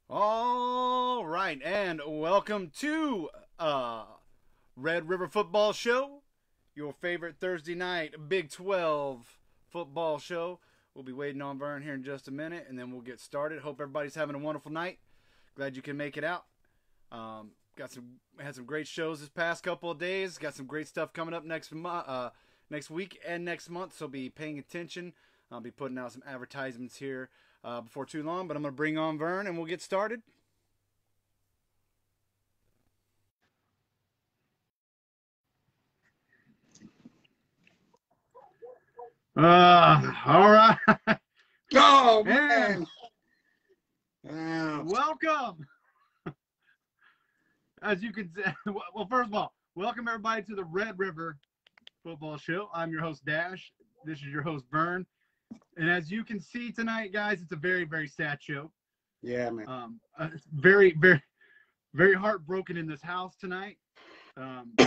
All right, and welcome to Red River Football Show, your favorite Thursday night Big 12 football show. We'll be waiting on Vern here in just a minute, and then we'll get started. Hope everybody's having a wonderful night. Glad you can make it out. Had some great shows this past couple of days. Got some great stuff coming up next week and next month. So be paying attention. I'll be putting out some advertisements here before too long. But I'm going to bring on Vern, and we'll get started. All right. Oh, And man. welcome. As you can say, well, first of all, welcome everybody to the Red River Football Show. I'm your host, Dash. This is your host, Vern. And as you can see tonight, guys, it's a very, very sad show. Yeah, man. It's very, very, very heartbroken in this house tonight. I'm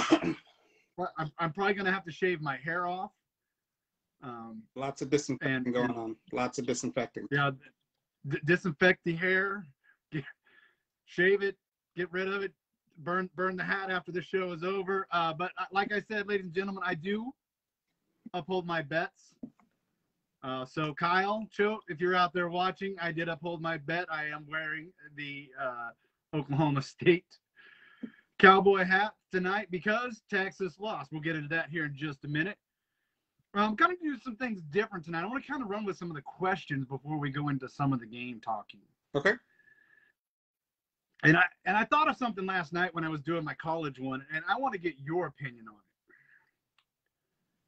probably going to have to shave my hair off. Lots of disinfecting going on. Lots of disinfecting. Yeah, disinfect the hair, shave it, get rid of it, burn the hat after the show is over. But like I said, ladies and gentlemen, I do uphold my bets. So Kyle, Choate, if you're out there watching, I did uphold my bet. I am wearing the Oklahoma State Cowboy hat tonight because Texas lost. We'll get into that here in just a minute. I'm going to do some things different tonight. I want to kind of run with some of the questions before we go into some of the game talking. Okay. And I thought of something last night when I was doing my college one, and I want to get your opinion on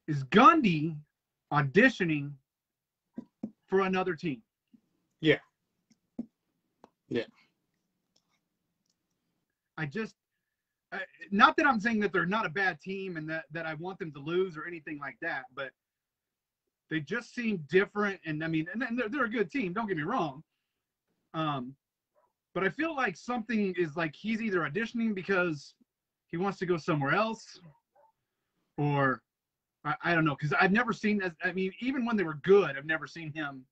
it. Is Gundy auditioning for another team? Yeah. Yeah. Not that I'm saying that they're not a bad team and that I want them to lose or anything like that, but they just seem different. And I mean, and they're a good team. Don't get me wrong. But I feel like something is like he's either auditioning because he wants to go somewhere else, or I don't know, because I've never seen this. I mean, even when they were good, I've never seen him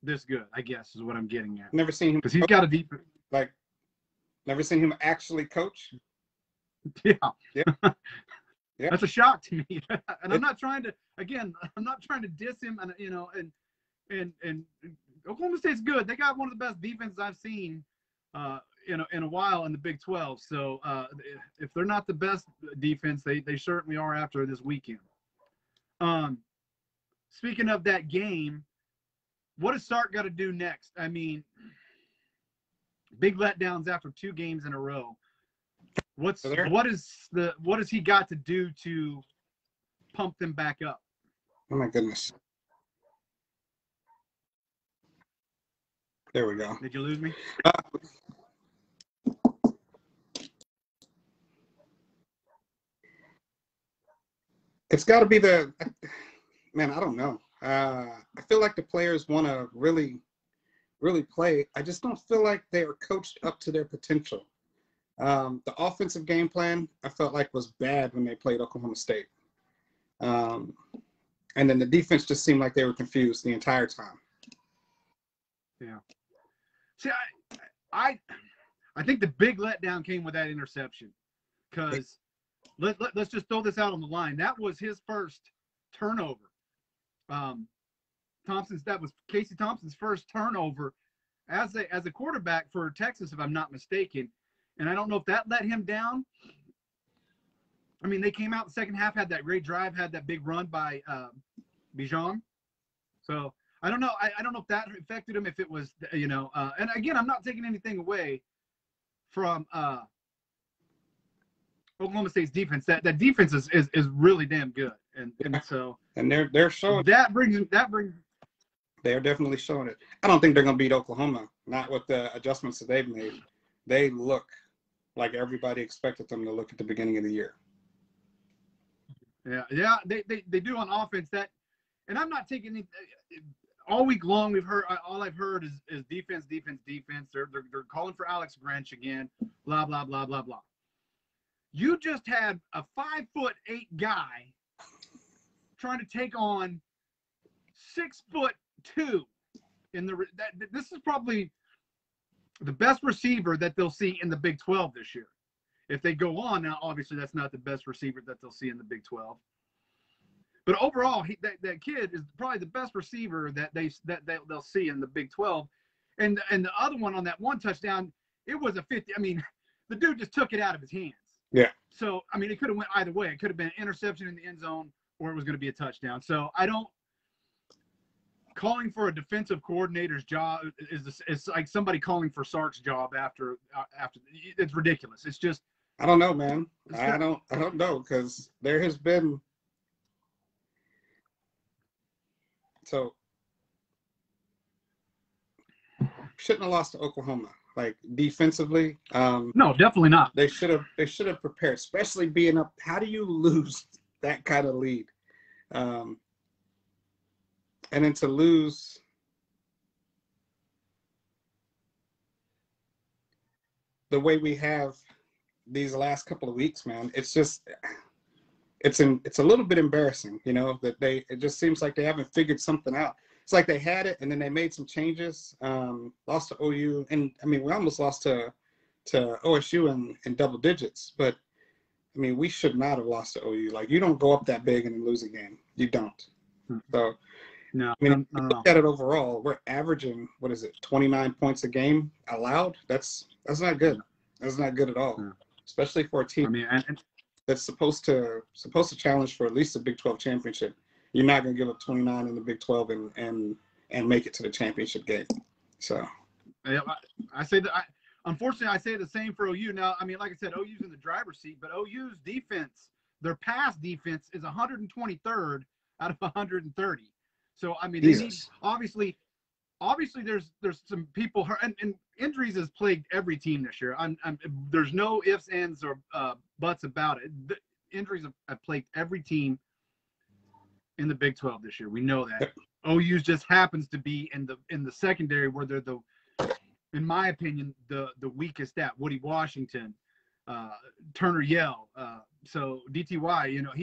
this good, I guess is what I'm getting at. Never seen him because he's got a deep. Never seen him actually coach. Yeah. Yeah. Yeah. That's a shock to me. And I'm not trying to diss him, and and Oklahoma State's good. They got one of the best defenses I've seen in a while in the Big 12. So if they're not the best defense, they certainly are after this weekend. Speaking of that game, what does Sark got to do next? I mean, big letdowns after 2 games in a row. What has he got to do to pump them back up? Oh my goodness. There we go. Did you lose me? It's got to be I don't know. I feel like the players want to really, really play. I just don't feel like they are coached up to their potential. The offensive game plan, I felt like, was bad when they played Oklahoma State. And then the defense just seemed like they were confused the entire time. Yeah. See, I think the big letdown came with that interception, because let's just throw this out on the line. That was his first turnover. That was Casey Thompson's first turnover as a quarterback for Texas, if I'm not mistaken. And I don't know if that let him down. I mean, they came out the second half, had that great drive, had that big run by Bijan. So I don't know. I don't know if that affected him, if it was, and again, I'm not taking anything away from Oklahoma State's defense. That defense is really damn good. And so they're showing that brings they're definitely showing it. I don't think they're going to beat Oklahoma, not with the adjustments that they've made. They look like everybody expected them to look at the beginning of the year. Yeah, they do on offense. And I'm not taking any. All week long, all I've heard is defense. They're calling for Alex Grinch again. Blah blah blah blah blah. You just had a 5'8" guy trying to take on 6'2" this is probably the best receiver that they'll see in the Big 12 this year. If they go on now, obviously that's not the best receiver that they'll see in the Big 12. But overall, that kid is probably the best receiver that they'll see in the Big 12. And the other one on that one touchdown, it was a 50. I mean, the dude just took it out of his hands. Yeah. So I mean, it could have went either way. It could have been an interception in the end zone, or it was going to be a touchdown. So I don't. Calling for a defensive coordinator's job is like somebody calling for Sark's job after. It's ridiculous. It's just. I don't know, man. I don't know, because there has been. So shouldn't have lost to Oklahoma. Like defensively, no, definitely not. They should have prepared, especially being up. How do you lose that kind of lead? And then to lose the way we have these last couple of weeks, man, it's just it's a little bit embarrassing, you know, that it just seems like they haven't figured something out. It's like they had it and then they made some changes, lost to OU, and I mean we almost lost to OSU in double digits, but I mean we should not have lost to OU. Like, you don't go up that big and then lose a game. You don't. So no, I mean, if you look at it overall, we're averaging, 29 points a game allowed. That's not good. That's not good at all, especially for a team. I mean, that's supposed to challenge for at least a Big 12 championship. You're not going to give up 29 in the Big 12 and make it to the championship game. So, I say that. Unfortunately, I say the same for OU. Now, I mean, like I said, OU's in the driver's seat, but OU's defense, their pass defense, is 123rd out of 130. So, I mean, they need, obviously there's some people hurt, and injuries has plagued every team this year. There's no ifs, ands, or buts about it. The injuries have plagued every team in the Big 12 this year. We know that. OU just happens to be in the secondary where they're in my opinion, the weakest at. Woody Washington, Turner Yell. So DTY, you know,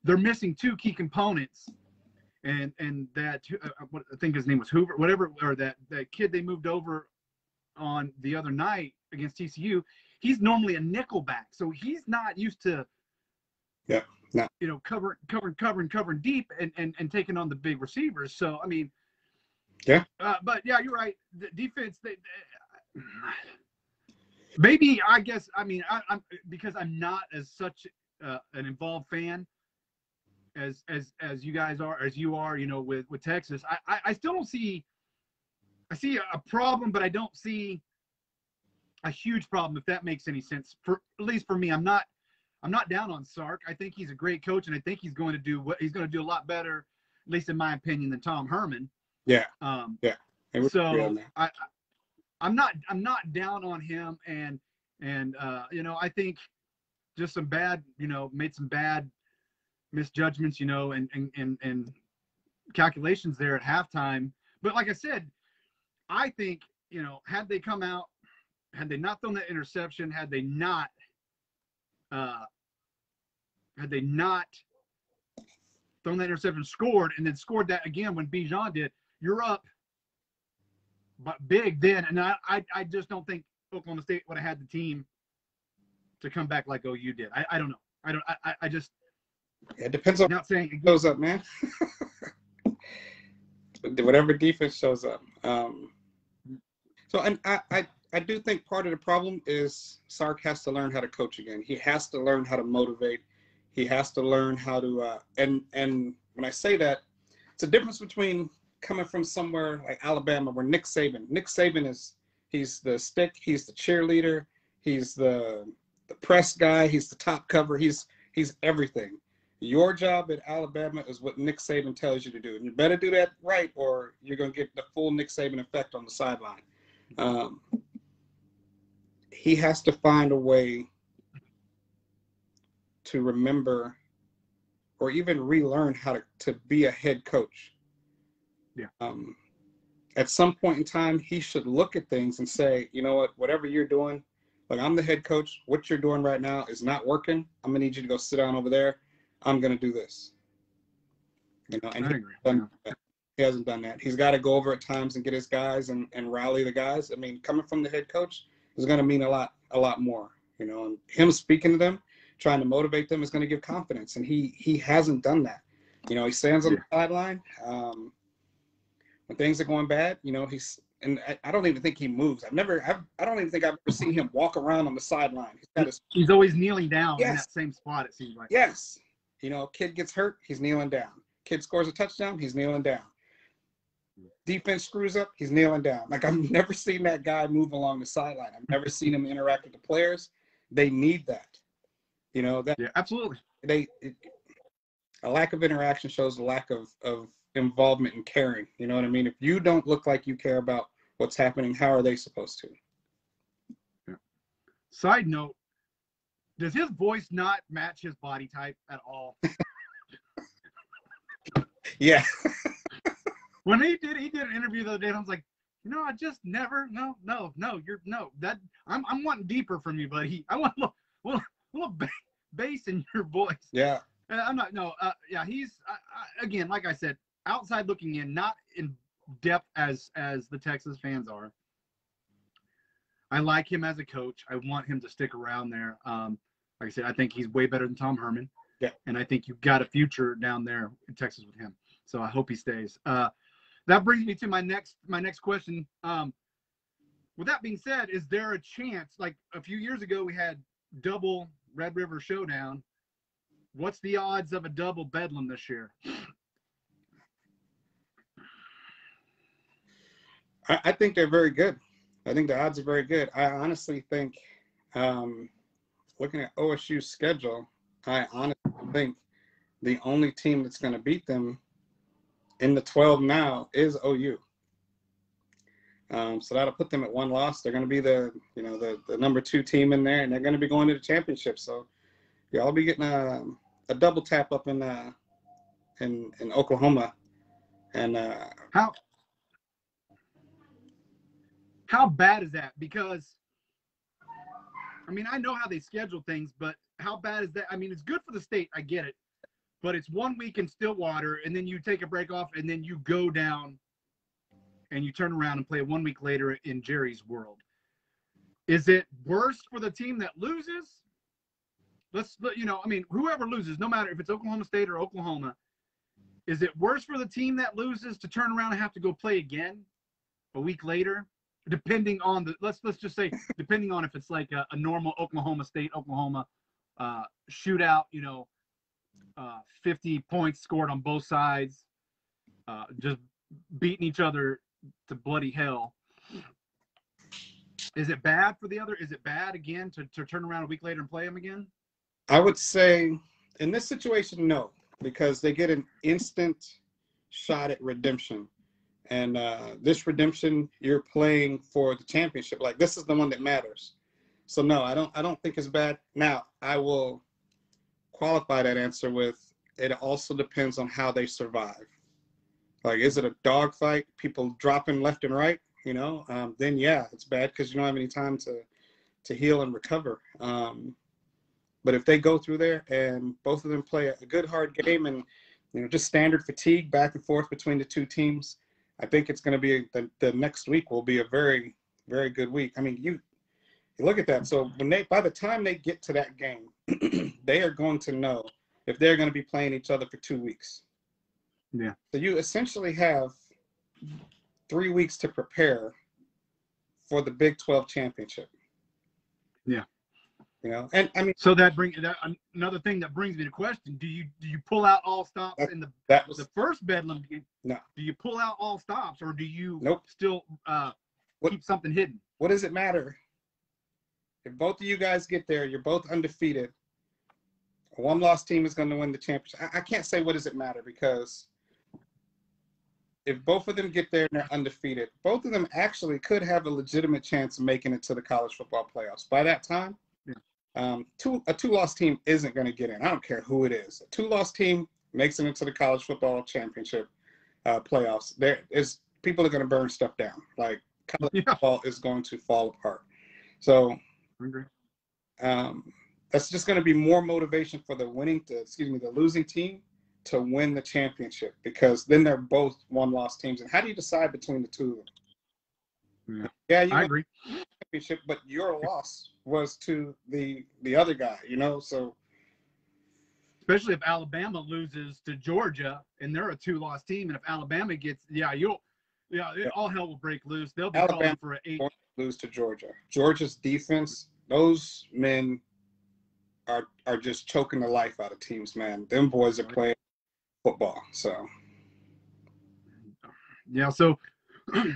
they're missing two key components. And that what I think his name was Hoover, whatever, or that kid they moved over on the other night against TCU. He's normally a nickel back, so he's not used to, you know, covering deep and taking on the big receivers. So I mean, but yeah, you're right. The defense, maybe I guess I mean I'm because I'm not as such an involved fan as you guys are, as you are, you know, with Texas. I still don't see. I see a problem, but I don't see a huge problem, if that makes any sense. For at least for me, I'm not down on Sark. I think he's a great coach, and I think he's going to do a lot better, at least in my opinion, than Tom Herman. Yeah. So I'm not down on him, and you know, I think just some bad, you know, made some bad misjudgments, you know, and calculations there at halftime. But like I said, I think, you know, had they come out, had they not thrown that interception, had they not thrown that interception, scored, and then scored that again when Bijan did, you're up, but big then. And I just don't think Oklahoma State would have had the team to come back like OU did. I don't know. I just. It depends on. Not saying it goes up, man. Whatever defense shows up. So and I do think part of the problem is Sark has to learn how to coach again. He has to learn how to motivate. He has to learn how to and when I say that, it's a difference between coming from somewhere like Alabama where Nick Saban he's the stick, he's the cheerleader, he's the press guy, he's the top cover, he's everything. Your job at Alabama is what Nick Saban tells you to do. And you better do that right, or you're going to get the full Nick Saban effect on the sideline. He has to find a way to remember or even relearn how to be a head coach. Yeah. At some point in time, he should look at things and say, you know what, whatever you're doing, like, I'm the head coach. What you're doing right now is not working. I'm going to need you to go sit down over there. I'm going to do this. You know, and I agree. He hasn't done that. He's got to go over at times and get his guys and rally the guys. I mean, coming from the head coach is going to mean a lot more, you know, and him speaking to them, trying to motivate them is going to give confidence. And he hasn't done that. You know, he stands on the sideline. When things are going bad, you know, and I don't even think he moves. I don't even think I've ever seen him walk around on the sideline. He's always kneeling down in that same spot, it seems like. Yes. You know, kid gets hurt, he's kneeling down. Kid scores a touchdown, he's kneeling down. Defense screws up, he's kneeling down. Like, I've never seen that guy move along the sideline. I've never seen him interact with the players. They need that. You know, that. Yeah, absolutely. A lack of interaction shows a lack of involvement and caring. You know what I mean? If you don't look like you care about what's happening, how are they supposed to? Yeah. Side note, does his voice not match his body type at all? Yeah. When he did an interview the other day, and I was like, you know, I just never, I'm wanting deeper from you, buddy. I want a little bass in your voice. Yeah. I'm not, he's, again, like I said, outside looking in, not in depth as the Texas fans are. I like him as a coach. I want him to stick around there. Like I said, I think he's way better than Tom Herman. Yeah. And I think you've got a future down there in Texas with him. So I hope he stays. That brings me to my next question. With that being said, is there a chance, like a few years ago we had double Red River Showdown? What's the odds of a double Bedlam this year? I think they're very good. I think the odds are very good. I honestly think, looking at OSU's schedule, I honestly think the only team that's going to beat them in the 12 now is OU. So that'll put them at one loss. They're going to be the number 2 team in there, and they're going to be going to the championship. So y'all be getting a double tap up in Oklahoma. And how bad is that? Because I mean, I know how they schedule things, but how bad is that? I mean, it's good for the state. I get it. But it's 1 week in Stillwater, and then you take a break off, and then you go down and you turn around and play 1 week later in Jerry's World. Is it worse for the team that loses? Whoever loses, no matter if it's Oklahoma State or Oklahoma, is it worse for the team that loses to turn around and have to go play again a week later? Depending on let's just say, depending on if it's like a normal Oklahoma State, Oklahoma shootout, 50 points scored on both sides, just beating each other to bloody hell. Is it bad for the other? Is it bad again to turn around a week later and play them again? I would say in this situation, no, because they get an instant shot at redemption. And this redemption, you're playing for the championship. Like, this is the one that matters. So no, I don't think it's bad. Now, I will qualify that answer with, it also depends on how they survive. Like, is it a dogfight, people dropping left and right, then yeah, it's bad because you don't have any time to heal and recover. But if they go through there and both of them play a good hard game and just standard fatigue back and forth between the two teams, I think it's going to be the next week will be a very, very good week. I mean, you look at that. So by the time they get to that game, they are going to know if they're going to be playing each other for 2 weeks. Yeah. So you essentially have 3 weeks to prepare for the Big 12 championship. Yeah. And I mean, so that another thing that brings me to question: Do you pull out all stops in the first Bedlam game? No. Do you pull out all stops, or do you still keep something hidden? What does it matter? If both of you guys get there, you're both undefeated. A one-loss team is going to win the championship. I can't say what does it matter, because if both of them get there and they're undefeated, both of them actually could have a legitimate chance of making it to the college football playoffs. By that time, a two-loss team isn't going to get in. I don't care who it is. A two-loss team makes it into the college football championship playoffs. People are going to burn stuff down. Like, college football is going to fall apart. So that's just going to be more motivation for the losing team to win the championship, because then they're both one-loss teams. And how do you decide between the two of them? Yeah, you I won agree. the championship, but your loss was to the other guy, so. Especially if Alabama loses to Georgia and they're a 2-loss team, and if Alabama gets, all hell will break loose. They'll be Alabama calling for an 8. Lose to Georgia. Georgia's defense, those men are just choking the life out of teams, man. Them boys are playing football. So yeah. So,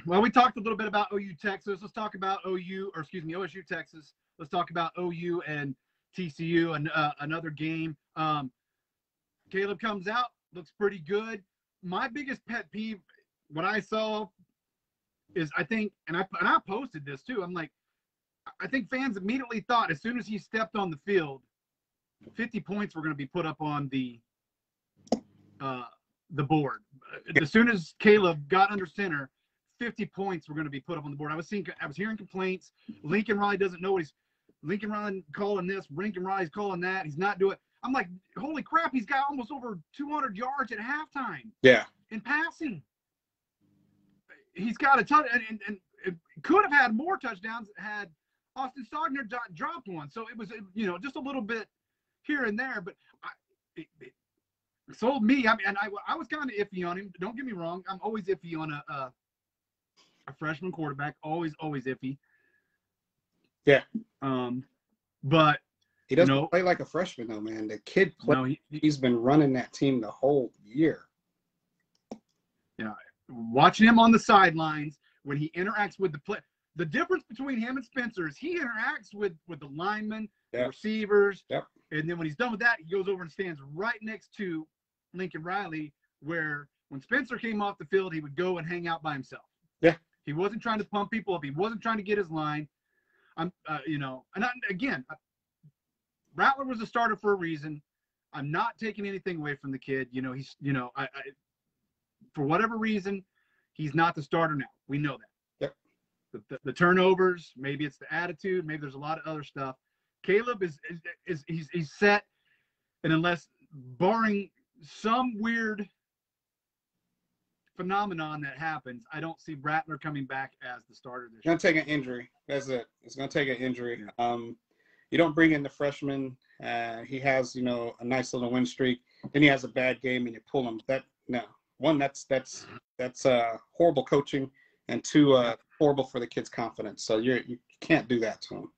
well, we talked a little bit about OU Texas. Let's talk about OSU Texas. Let's talk about OU and TCU and another game. Caleb comes out, looks pretty good. My biggest pet peeve, what I saw, is I think, and I posted this too. I'm like, I think fans immediately thought as soon as he stepped on the field, 50 points were going to be put up on the board. As soon as Caleb got under center, 50 points were going to be put up on the board. I was hearing complaints. Lincoln Riley doesn't know Lincoln Riley calling this, Lincoln Riley's calling that. He's not doing it. I'm like, holy crap, he's got almost over 200 yards at halftime. Yeah. In passing. He's got a ton, and could have had more touchdowns had Austin Stogner dropped one. So it was, just a little bit here and there, but it sold me. I mean, and I was kind of iffy on him. Don't get me wrong. I'm always iffy on a freshman quarterback. Always iffy. Yeah. But he doesn't play like a freshman though, man. The kid he's been running that team the whole year. Yeah. Watching him on the sidelines when he interacts with the play. The difference between him and Spencer is he interacts with the linemen, the receivers, and then when he's done with that, he goes over and stands right next to Lincoln Riley, where when Spencer came off the field, he would go and hang out by himself. Yeah. He wasn't trying to pump people up. He wasn't trying to get his line. Rattler was a starter for a reason. I'm not taking anything away from the kid. He's, for whatever reason, he's not the starter now. We know that. The turnovers, maybe it's the attitude, maybe there's a lot of other stuff. Caleb he's set, and unless barring some weird phenomenon that happens, I don't see Rattler coming back as the starter this year. It's going to take an injury. That's it. It's going to take an injury. You don't bring in the freshman. He has, a nice little win streak. Then he has a bad game and you pull him. That's horrible coaching, and two, horrible for the kid's confidence. So you can't do that to him.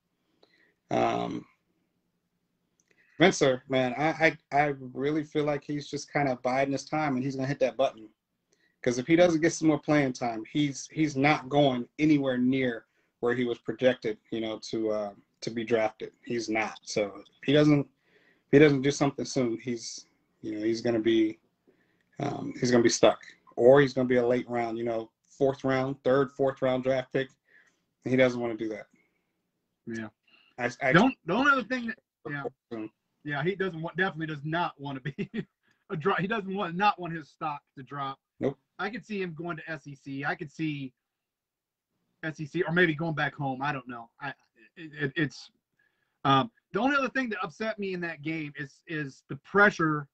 Spencer, man, I really feel like he's just kind of biding his time, and he's gonna hit that button. Because if he doesn't get some more playing time, he's not going anywhere near where he was projected, to be drafted. He's not. So if he doesn't do something soon, he's gonna be stuck, or he's gonna be a late round, fourth round draft pick. And he doesn't want to do that. Yeah. The only other thing he definitely does not want to be a drop. He doesn't want his stock to drop. Nope. I could see him going to SEC. I could see SEC, or maybe going back home. I don't know. It's the only other thing that upset me in that game is the pressure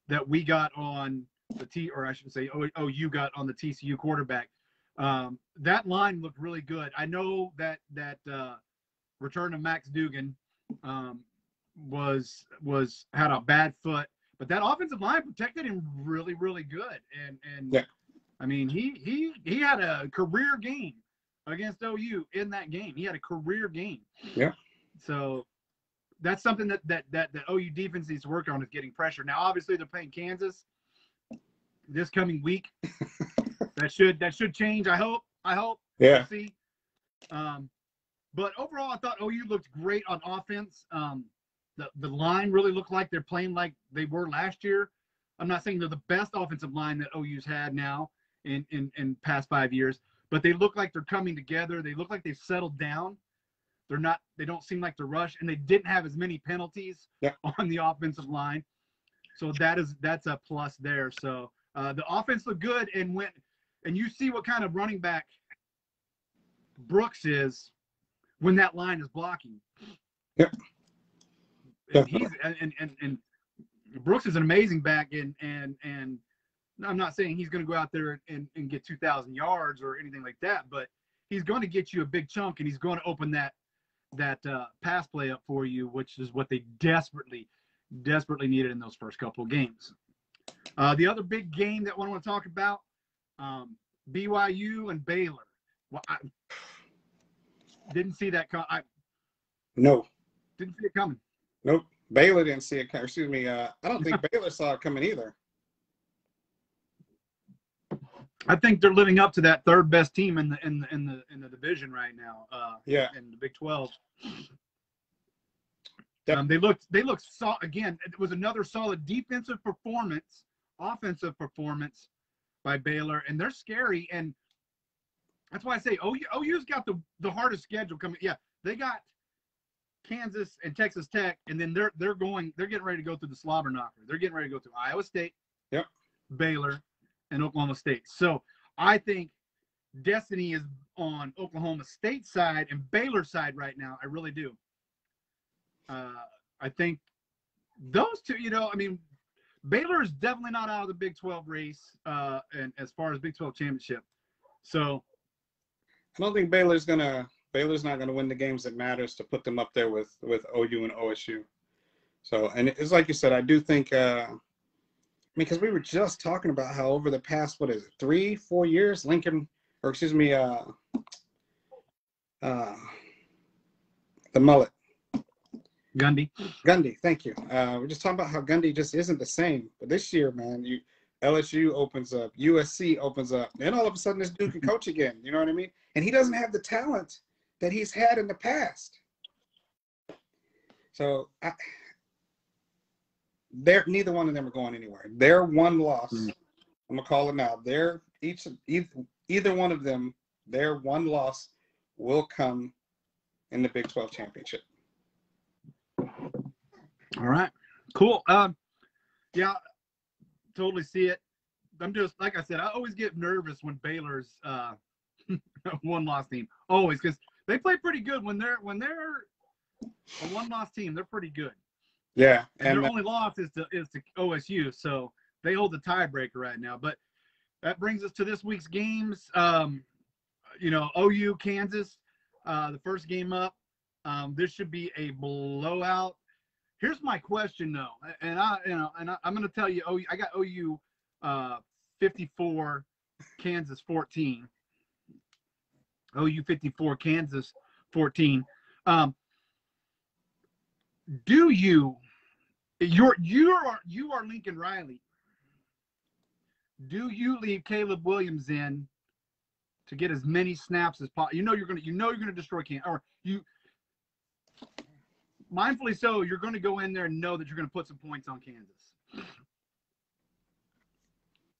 that we got on OU got on the TCU quarterback. That line looked really good. I know that return of Max Dugan had a bad foot, but that offensive line protected him really, really good. And I mean, he had a career game against OU in that game. He had a career game. Yeah. So that's something that OU defense needs to work on, is getting pressure. Now, obviously, they're playing Kansas this coming week. that should change. I hope. Yeah. We'll see. But overall, I thought OU looked great on offense. The line really looked like they're playing like they were last year. I'm not saying they're the best offensive line that OU's had now in past 5 years, but they look like they're coming together. They look like they've settled down. They don't seem like they're rushed, and they didn't have as many penalties on the offensive line. So that's a plus there. So the offense looked good, and you see what kind of running back Brooks is when that line is blocking. Yep. And Brooks is an amazing back, and I'm not saying he's going to go out there and get 2,000 yards or anything like that, but he's going to get you a big chunk, and he's going to open that pass play up for you, which is what they desperately needed in those first couple of games. The other big game that I want to talk about, BYU and Baylor. Well, I didn't see that. No. Didn't see it coming. Nope. Baylor didn't see it coming. Excuse me. I don't think Baylor saw it coming either. I think they're living up to that third best team in the division right now. In the Big 12. They looked again. It was another solid defensive performance, offensive performance by Baylor, and they're scary. And that's why I say OU's got the hardest schedule coming. Yeah, they got Kansas and Texas Tech, and then they're getting ready to go through the slobber knocker. They're getting ready to go through Iowa State, Baylor, and Oklahoma State. So I think destiny is on Oklahoma State side and Baylor side right now. I really do. I think those two, Baylor is definitely not out of the Big 12 race, and as far as Big 12 championship. So I don't think Baylor's not gonna win the games that matters to put them up there with OU and OSU. So, and it's like you said, I do think, because we were just talking about how over the past, 3-4 years, the mullet. Gundy, thank you. We're just talking about how Gundy just isn't the same. But this year, man, LSU opens up, USC opens up, then all of a sudden this dude can coach again. You know what I mean? And he doesn't have the talent that he's had in the past. So neither one of them are going anywhere. They're one loss. I'm gonna call it now. Either one of them, their one loss will come in the Big 12 championship. All right, cool. Yeah, totally see it. I'm just, like I said, I always get nervous when Baylor's one-loss team. Always, because they play pretty good when they're a one-loss team. They're pretty good. Yeah, and their only loss is to OSU, so they hold the tiebreaker right now. But that brings us to this week's games. OU Kansas, the first game up. This should be a blowout. Here's my question though, and I'm going to tell you, I got OU 54, Kansas 14. OU 54, Kansas 14. Do you are Lincoln Riley? Do you leave Caleb Williams in to get as many snaps as possible? You're gonna destroy Kansas, or you mindfully so. You're going to go in there and know that you're going to put some points on Kansas.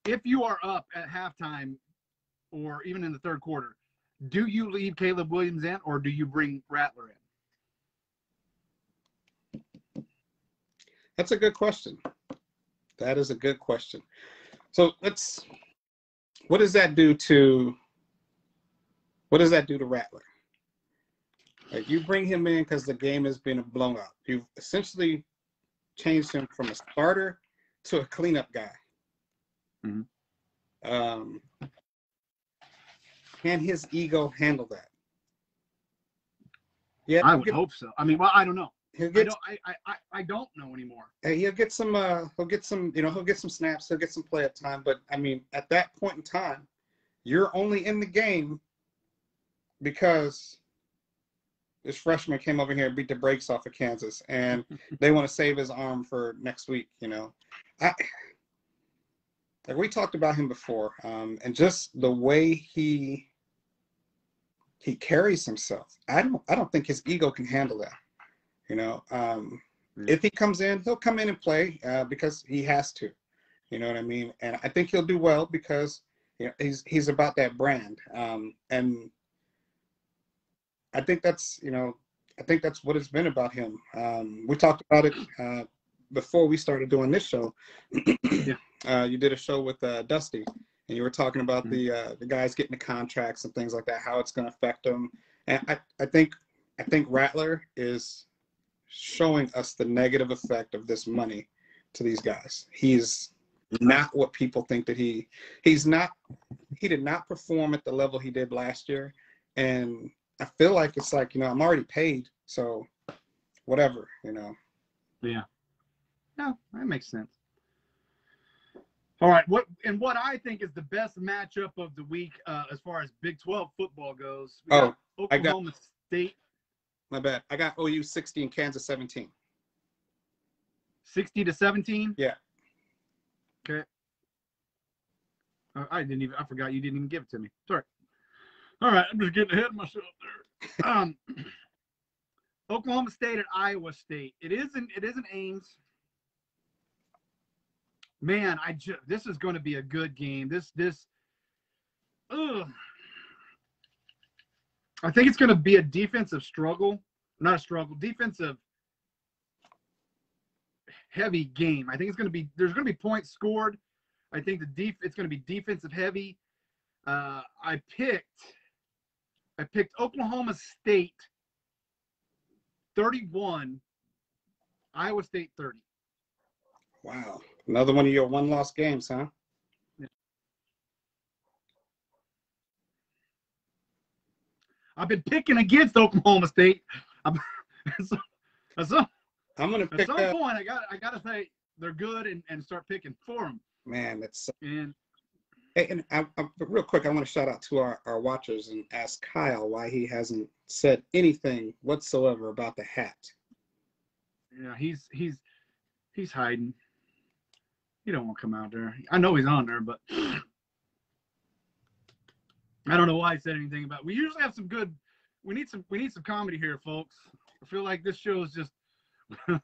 If you are up at halftime, or even in the third quarter, do you leave Caleb Williams in, or do you bring Rattler in? That's a good question. That is a good question. So what does that do to Rattler? Like, you bring him in because the game has been blown up. You've essentially changed him from a starter to a cleanup guy. Mm-hmm. Can his ego handle that? Yeah, I would hope so. I don't know. I don't know anymore. He'll get some snaps, he'll get some play at time, but at that point in time, you're only in the game because this freshman came over here and beat the brakes off of Kansas, and they want to save his arm for next week. Like we talked about him before, and just the way he carries himself. I don't think his ego can handle that. If he comes in, he'll come in and play because he has to. You know what I mean? And I think he'll do well because he's about that brand. And I think that's what it's been about him. We talked about it before we started doing this show. Yeah. You did a show with Dusty, and you were talking about the guys getting the contracts and things like that, how it's going to affect them. And I think Rattler is showing us the negative effect of this money to these guys. He's not what people think that he's not. He did not perform at the level he did last year. And I feel like it's like, I'm already paid. So whatever, Yeah. No, that makes sense. All right. What I think is the best matchup of the week as far as Big 12 football goes. We got Oklahoma State. My bad. I got OU 60 and Kansas 17. 60-17? Yeah. Okay. I forgot you didn't even give it to me. Sorry. All right, I'm just getting ahead of myself there. Oklahoma State at Iowa State. It isn't Ames. Man, this is going to be a good game. I think it's going to be a defensive struggle. Not a struggle, defensive heavy game. I think there's going to be points scored. I think it's going to be defensive heavy. I picked Oklahoma State 31, Iowa State 30. Wow. Another one of your one-loss games, huh? Yeah. I've been picking against Oklahoma State. I'm going to pick at some point. I got to say they're good and start picking for them. Man, real quick, I want to shout out to our watchers and ask Kyle why he hasn't said anything whatsoever about the hat. Yeah, he's hiding. He don't want to come out there. I know he's on there, but I don't know why he said anything about it. We usually have some good. We need some comedy here, folks. I feel like this show is just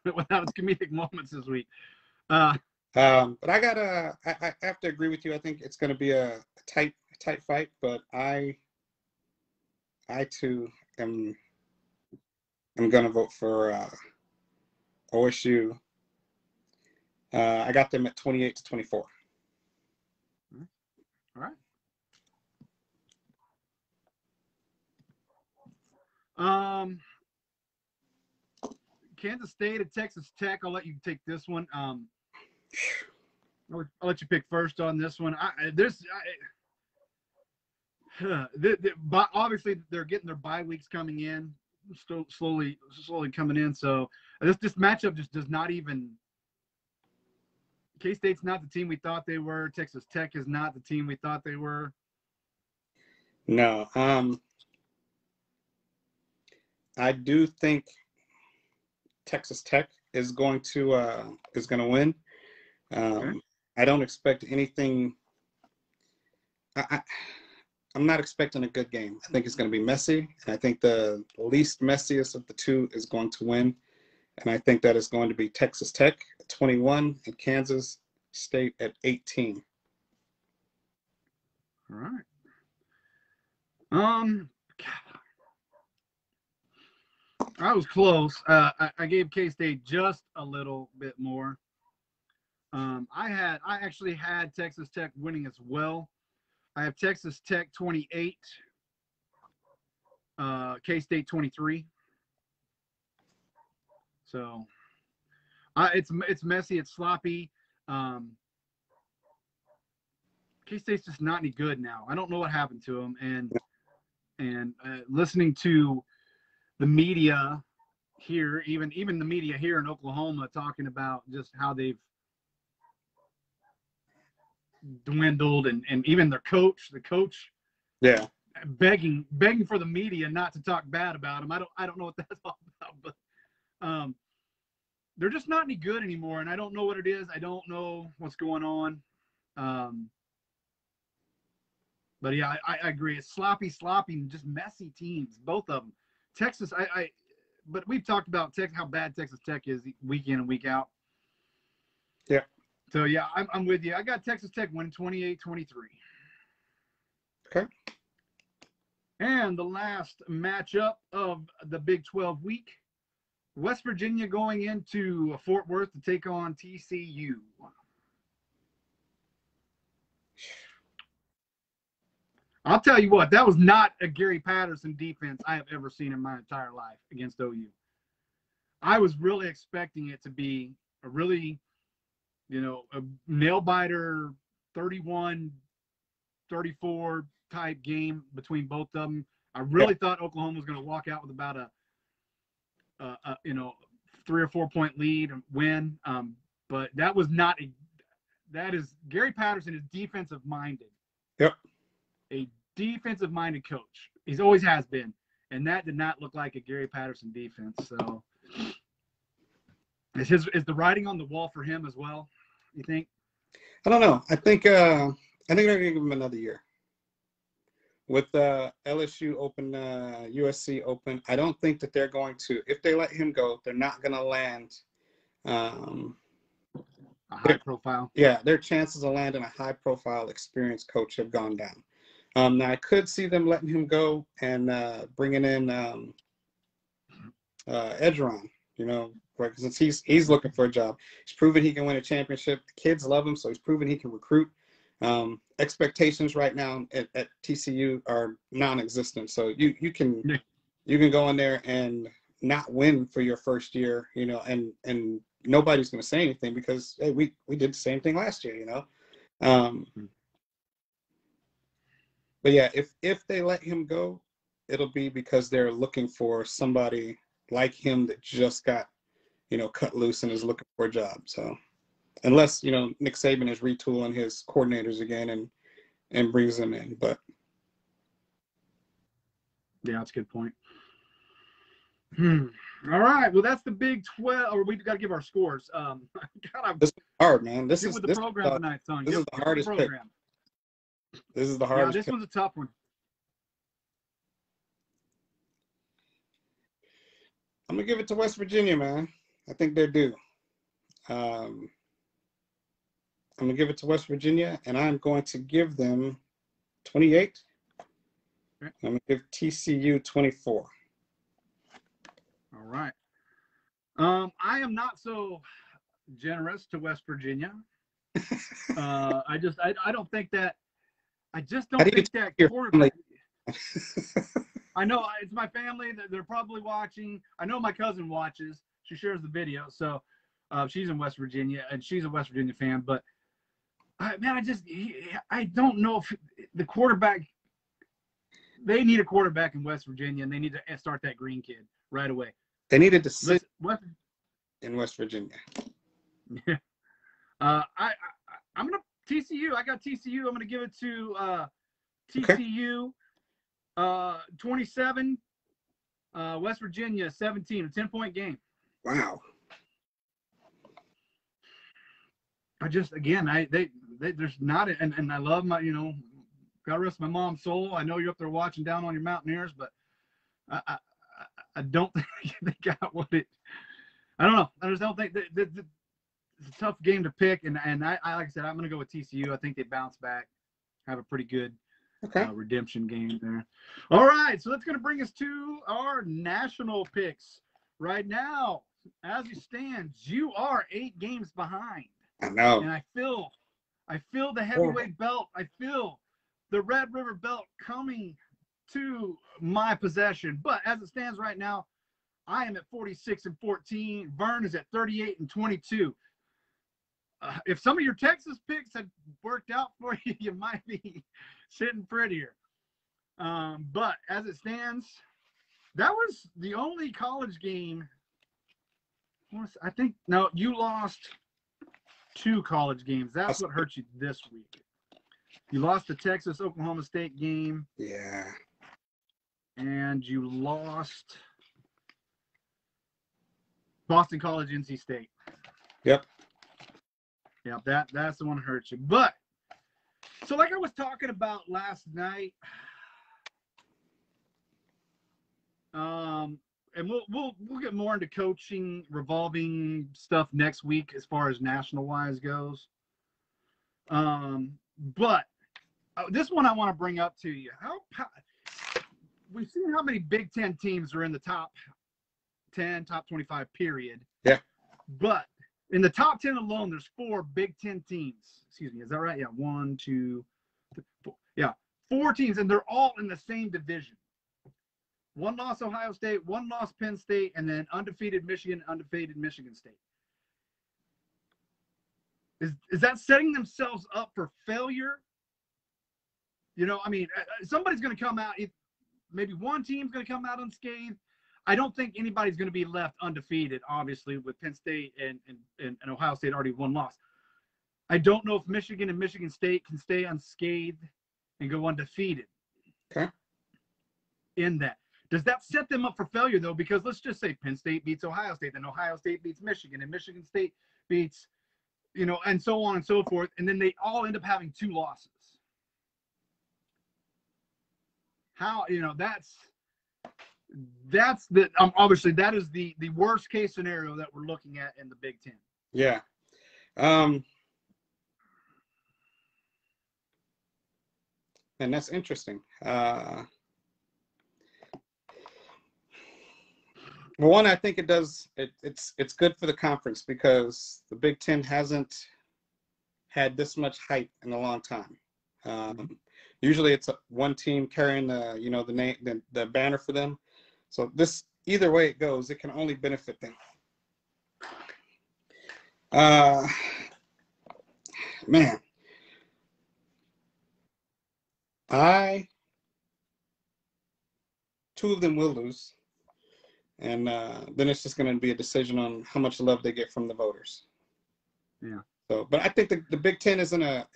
without its comedic moments this week. But I have to agree with you. I think it's going to be a tight fight, but I too am going to vote for OSU. I got them at 28-24. All right. Kansas State at Texas Tech. I'll let you take this one. I'll let you pick first on this one. Obviously they're getting their bye weeks coming in, slowly coming in. So this matchup just does not even. K-State's not the team we thought they were. Texas Tech is not the team we thought they were. No. I do think Texas Tech is going to win. Okay. I don't expect anything. I'm not expecting a good game. I think it's going to be messy, and I think the least messiest of the two is going to win. And I think that is going to be Texas Tech at 21 and Kansas State at 18. All right. I was close. I gave K-State just a little bit more. I actually had Texas Tech winning as well. I have Texas Tech 28, K-State 23. So it's messy, it's sloppy. K-State's just not any good now. I don't know what happened to them, and listening to the media here, even the media here in Oklahoma, talking about just how they've dwindled, and even the coach, yeah, begging for the media not to talk bad about him. I don't know what that's all about, but they're just not any good anymore, and I don't know what it is. I don't know what's going on. But yeah, I agree. It's sloppy, and just messy teams, both of them. Texas, but we've talked about how bad Texas Tech is week in and week out. Yeah. So yeah, I'm with you. I got Texas Tech winning 28-23. Okay. And the last matchup of the Big 12 week, West Virginia going into Fort Worth to take on TCU. I'll tell you what, that was not a Gary Patterson defense I have ever seen in my entire life against OU. I was really expecting it to be a really a nail biter, 31-34 type game between both of them. I really thought Oklahoma was going to walk out with about a 3 or 4 point lead and win. But that was not that is Gary Patterson is defensive minded. Yep. A defensive minded coach. He's always has been. And that did not look like a Gary Patterson defense. So is the writing on the wall for him as well, you think? I don't know. I think they're gonna give him another year. With LSU open, USC open, I don't think that they're going to, if they let him go, they're not gonna land A high profile. Yeah, their chances of landing a high profile experienced coach have gone down. Now I could see them letting him go and bringing in Edgeron, since he's looking for a job. He's proven he can win a championship. The kids love him, so he's proven he can recruit. Expectations right now at TCU are non-existent. So you can go in there and not win for your first year, and nobody's going to say anything because, hey, we did the same thing last year, But yeah, if they let him go, it'll be because they're looking for somebody like him that just got, cut loose and is looking for a job. So unless, Nick Saban is retooling his coordinators again and brings them in, but. Yeah, that's a good point. All right. Well, that's the Big 12. Or we got to give our scores. This is hard, man. This is the program tonight, son. This is the hardest pick. This is the hardest. Yeah, this one's a tough one. I'm gonna give it to West Virginia, man. I think they're due. I'm gonna give it to West Virginia, and I'm going to give them 28. Okay. I'm gonna give TCU 24. All right. I am not so generous to West Virginia. I don't think that. I just don't think that quarterback. I know it's my family. They're probably watching. I know my cousin watches. She shares the video. So she's in West Virginia, and she's a West Virginia fan. But, I don't know if the quarterback – they need a quarterback in West Virginia, and they need to start that Green kid right away. They needed to sit in West Virginia. Yeah. I'm going to – TCU. I got TCU. I'm going to give it to TCU. Okay. 27, West Virginia 17, a 10-point game. Wow. I just there's not and I love my God rest my mom's soul. I know you're up there watching down on your Mountaineers, but I don't think they got what it. I don't know. I just don't think it's a tough game to pick, and I like I said, I'm going to go with TCU. I think they bounce back, have a pretty good. Okay. Redemption game there. All right, so that's going to bring us to our national picks. Right now, as it stands, you are 8 games behind. I know. And I feel the heavyweight belt. I feel the Red River belt coming to my possession. But as it stands right now, I am at 46-14. Vern is at 38-22. If some of your Texas picks had worked out for you, you might be sitting prettier. But as it stands, that was the only college game. I think, no, you lost 2 college games. That's what hurt you this week. You lost the Texas-Oklahoma State game. Yeah. And you lost Boston College, NC State. Yep. Yeah, that's the one that hurts you. But so like I was talking about last night, and we'll get more into coaching revolving stuff next week as far as national wise goes. But this one I want to bring up to you. We've seen how many Big Ten teams are in the top 10, top 25 period. Yeah. But in the top 10 alone, there's 4 Big Ten teams. Excuse me, is that right? Yeah, 1, 2, 3, 4. Yeah, 4 teams, and they're all in the same division. 1 loss Ohio State, 1 loss Penn State, and then undefeated Michigan, undefeated Michigan State. Is that setting themselves up for failure? I mean, somebody's going to come out. Maybe one team's going to come out unscathed. I don't think anybody's going to be left undefeated, obviously, with Penn State and Ohio State already one loss. I don't know if Michigan and Michigan State can stay unscathed and go undefeated. Okay. In that. Does that set them up for failure, though? Because let's just say Penn State beats Ohio State, then Ohio State beats Michigan, and Michigan State beats, and so on and so forth, and then they all end up having 2 losses. How, that's the obviously that is the worst case scenario that we're looking at in the Big Ten. Yeah. And that's interesting. One, I think it does. It's good for the conference because the Big Ten hasn't had this much hype in a long time. Usually, it's one team carrying the name, the banner for them. So this, either way it goes, it can only benefit them. Man, two of them will lose. And then it's just going to be a decision on how much love they get from the voters. Yeah. So, but I think the Big Ten is in a.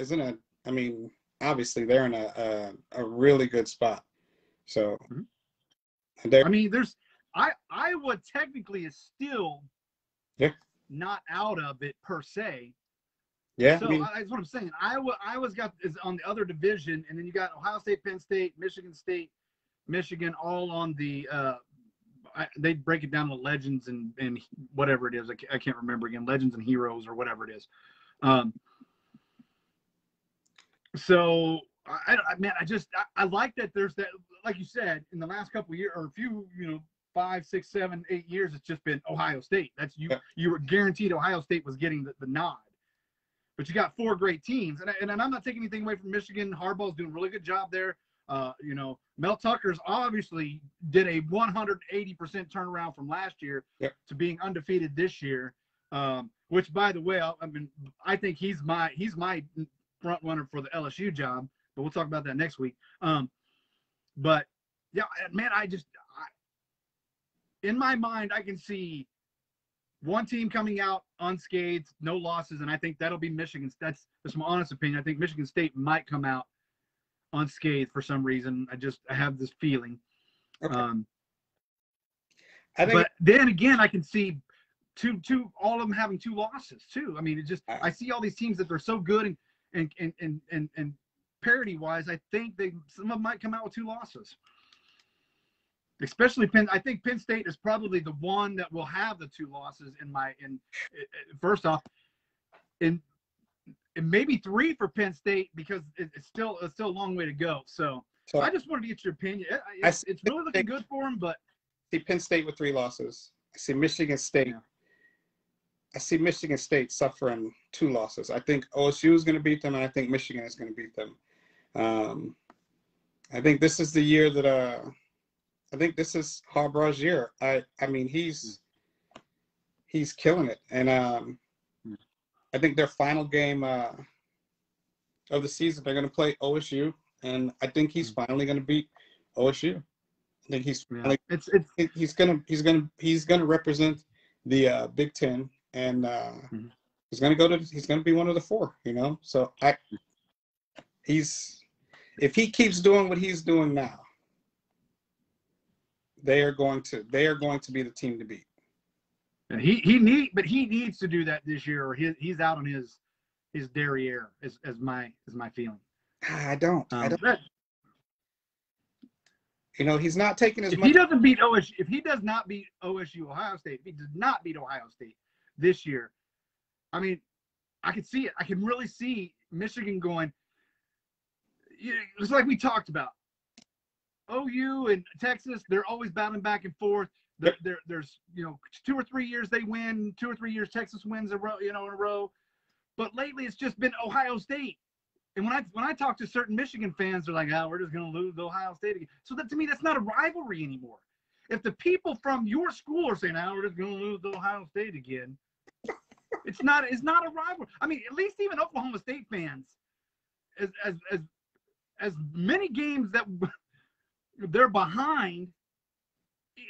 I mean, obviously they're in a really good spot. So, I mean, Iowa technically is still not out of it per se. Yeah. So that's what I'm saying. Iowa's is on the other division, and then you got Ohio State, Penn State, Michigan, all on the. They break it down to legends and whatever it is. I can't remember again. Legends and heroes or whatever it is. So I like that there's that, like you said, in the last couple of years or a few, 5, 6, 7, 8 years, it's just been Ohio State. That's you were guaranteed Ohio State was getting the nod. But you got 4 great teams, and I'm not taking anything away from Michigan. Harbaugh's doing a really good job there. Mel Tucker's obviously did a 180% turnaround from last year to being undefeated this year. Which, by the way, I think he's my front runner for the LSU job. But we'll talk about that next week. But yeah, man, in my mind, I can see one team coming out unscathed, no losses, and I think that'll be Michigan. That's my honest opinion. I think Michigan State might come out unscathed for some reason. I have this feeling. Okay. But then again, I can see all of them having 2 losses too. I mean, I see all these teams that they're so good and parity wise, I think some of them might come out with 2 losses. Especially I think Penn State is probably the one that will have the 2 losses first off, and maybe 3 for Penn State because it's still a long way to go. So I just wanted to get your opinion. It's really looking good for them, but I see Penn State with 3 losses. I see Michigan State. Yeah. I see Michigan State suffering 2 losses. I think OSU is going to beat them, and I think Michigan is going to beat them. I think this is the year that I think this is Harbaugh's year. I mean, he's killing it, and I think their final game of the season, they're going to play OSU, and I think he's finally going to beat OSU. I think he's he's going to represent the Big Ten, and he's going to be one of the 4. So if he keeps doing what he's doing now, they are going to be the team to beat. And he needs to do that this year, or he's out on his derriere, as my feeling. I don't. He's not taking as much. If he doesn't beat OSU, if he does not beat OSU, Ohio State, if he does not beat Ohio State this year, I mean, I can see it. I can really see Michigan going. It's like we talked about. OU and Texas, they're always battling back and forth. There's 2 or 3 years they win, 2 or 3 years Texas wins in a row. But lately it's just been Ohio State. And when I talk to certain Michigan fans, they're like, we're just going to lose to Ohio State again. So that, to me, that's not a rivalry anymore. If the people from your school are saying, we're just going to lose to Ohio State again, It's not a rivalry. I mean, at least even Oklahoma State fans, as many games that they're behind,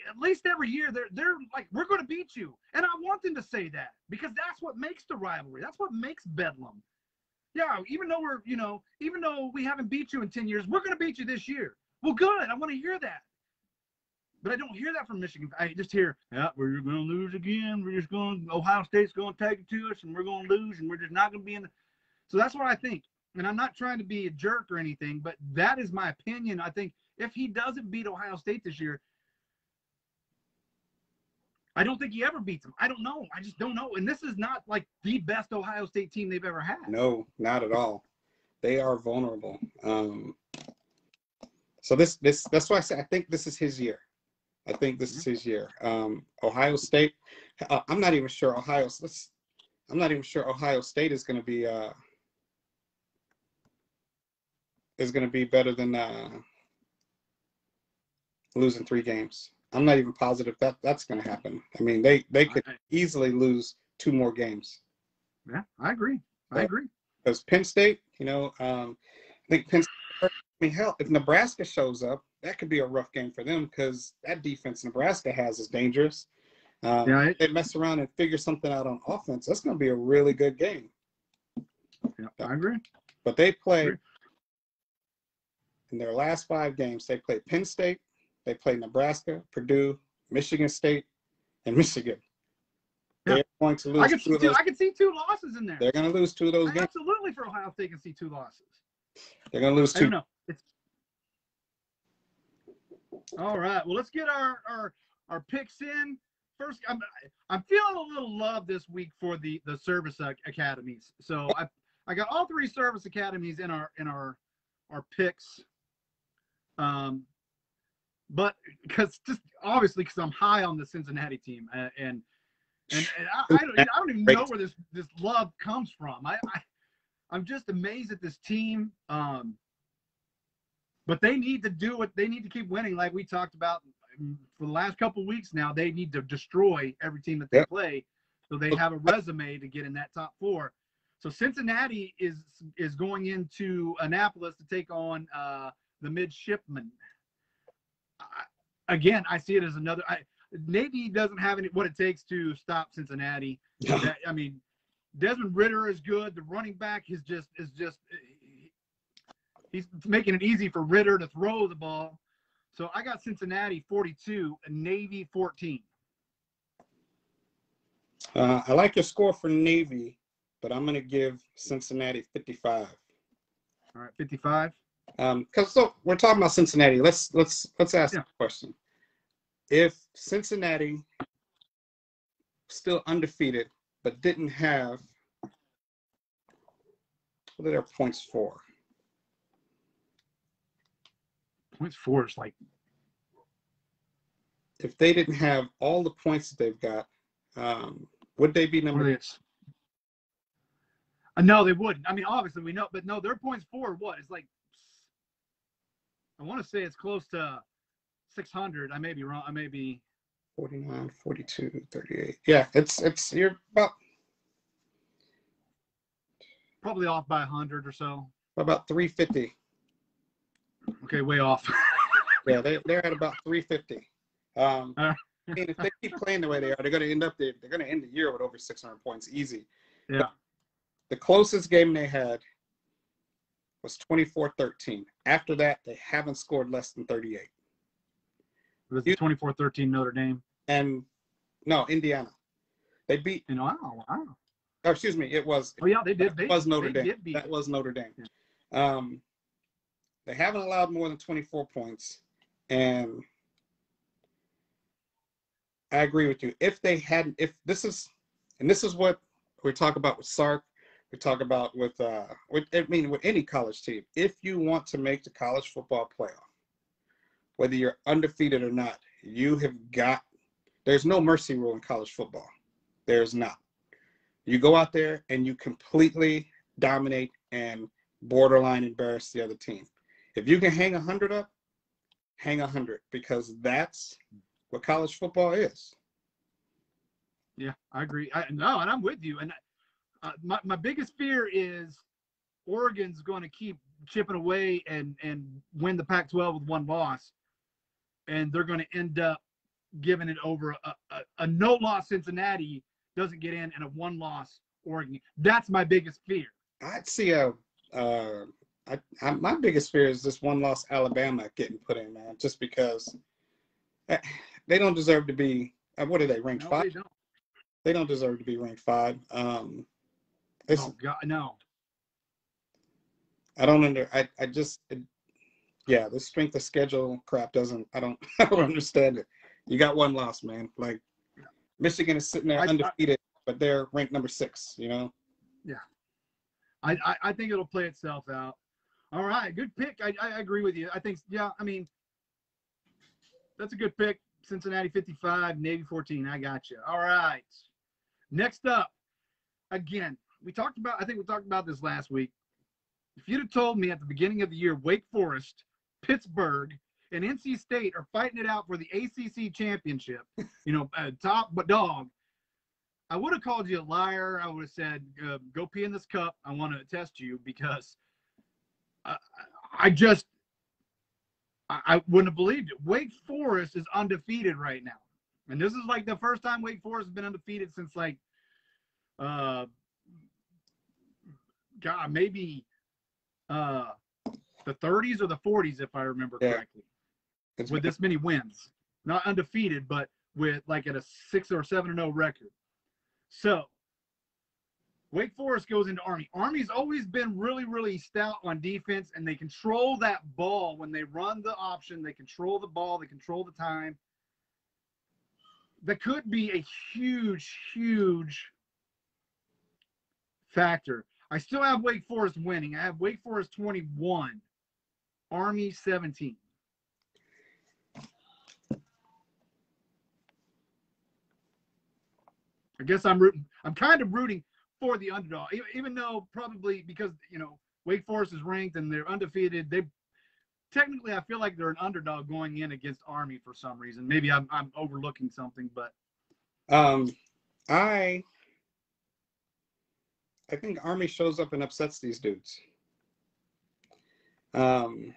at least every year they're like, we're going to beat you. And I want them to say that, because that's what makes the rivalry. That's what makes Bedlam. Yeah, even though we haven't beat you in 10 years, we're going to beat you this year. Well, good. I want to hear that. But I don't hear that from Michigan. I just hear, yeah, we're going to lose again. Ohio State's going to take it to us, and we're going to lose, and we're just not going to be in the. So that's what I think. And I'm not trying to be a jerk or anything, but that is my opinion. I think if he doesn't beat Ohio State this year, I don't think he ever beats them. I don't know. I just don't know. And this is not like the best Ohio State team they've ever had. No, not at all. They are vulnerable. So that's why I say I think this is his year. I think this is his year. Ohio State. I'm not even sure Ohio State is going to be better than losing 3 games. I'm not even positive that's going to happen. I mean, they could easily lose 2 more games. Yeah, I agree. I agree. Because Penn State, I think Penn State. I mean, hell, if Nebraska shows up, that could be a rough game for them, because that defense Nebraska has is dangerous. If they mess around and figure something out on offense, that's going to be a really good game. Yeah, I agree. But they play in their last 5 games. They played Penn State, they played Nebraska, Purdue, Michigan State, and Michigan. Yeah. They're going to lose. I can see 2 losses in there. They're going to lose 2 of those games. Absolutely, for Ohio State, can see 2 losses. They're going to lose 2. I don't know. All right. Well, let's get our picks in. First, I'm feeling a little love this week for the service academies. So I got all 3 service academies in our picks. But because I'm high on the Cincinnati team, and I don't even know where this love comes from. I'm just amazed at this team. But they need to do it. They need to keep winning, like we talked about for the last couple of weeks now. They need to destroy every team that they play, so they have a resume to get in that top 4. So Cincinnati is going into Annapolis to take on the Midshipmen. Again, I see it as another. Navy doesn't have what it takes to stop Cincinnati. I mean, Desmond Ridder is good. The running back is just. He's making it easy for Ridder to throw the ball. So I got Cincinnati 42 and Navy 14. I like your score for Navy, but I'm going to give Cincinnati 55. All right, 55. Because we're talking about Cincinnati. Let's ask the question. If Cincinnati still undefeated but didn't have, what are their points for? Points for is like, if they didn't have all the points that they've got, would they be number? No, they wouldn't. I mean, obviously we know, but no, their points for what? It's like, I want to say it's close to 600. I may be wrong. I may be 49, 42, 38. Yeah, it's you're about probably off by 100 or so. About 350. Okay, way off. Yeah, they're at about 350. I mean, if they keep playing the way they are, they're going to end the year with over 600 points, easy. Yeah. But the closest game they had was 24-13. After that, they haven't scored less than 38. It was the 24-13 Notre Dame. And no, Indiana. They beat. Wow. Oh, excuse me. It was. Oh yeah, they did. That was Notre Dame. Did beat. That was Notre Dame. Yeah. They haven't allowed more than 24 points, and I agree with you. If this is what we talk about with Sark, we talk about with any college team. If you want to make the college football playoff, whether you're undefeated or not, there's no mercy rule in college football. There's not. You go out there and you completely dominate and borderline embarrass the other team. If you can hang 100 up, hang 100, because that's what college football is. Yeah, I agree. And I'm with you. And my biggest fear is Oregon's going to keep chipping away and win the Pac-12 with one loss, and they're going to end up giving it over a no-loss Cincinnati doesn't get in, and a one-loss Oregon. That's my biggest fear. I'd see my biggest fear is this one-loss Alabama getting put in, man, just because they don't deserve to be. What are they, ranked 5? They don't. They don't deserve to be ranked 5. Oh God, no. I don't yeah, the strength of schedule crap I don't understand it. You got one loss, man. Like Michigan is sitting there undefeated, but they're ranked number 6, you know? Yeah. I think it'll play itself out. All right, good pick. I agree with you. I think, yeah, I mean, that's a good pick. Cincinnati 55, Navy 14. I got you. All right. Next up, again, I think we talked about this last week. If you'd have told me at the beginning of the year, Wake Forest, Pittsburgh, and NC State are fighting it out for the ACC championship, top dog, I would have called you a liar. I would have said, go pee in this cup. I want to test you, because I wouldn't have believed it. Wake Forest is undefeated right now. And this is like the first time Wake Forest has been undefeated since maybe the 30s or the 40s, if I remember correctly, with this many wins. Not undefeated, but with like at a 6 or 7-0 record. So Wake Forest goes into Army. Army's always been really, really stout on defense, and they control that ball when they run the option. They control the ball. They control the time. That could be a huge, huge factor. I still have Wake Forest winning. I have Wake Forest 21, Army 17. I guess I'm kind of rooting for the underdog, even though probably because, Wake Forest is ranked and they're undefeated. Technically, I feel like they're an underdog going in against Army for some reason. Maybe I'm overlooking something, but I think Army shows up and upsets these dudes. Honestly,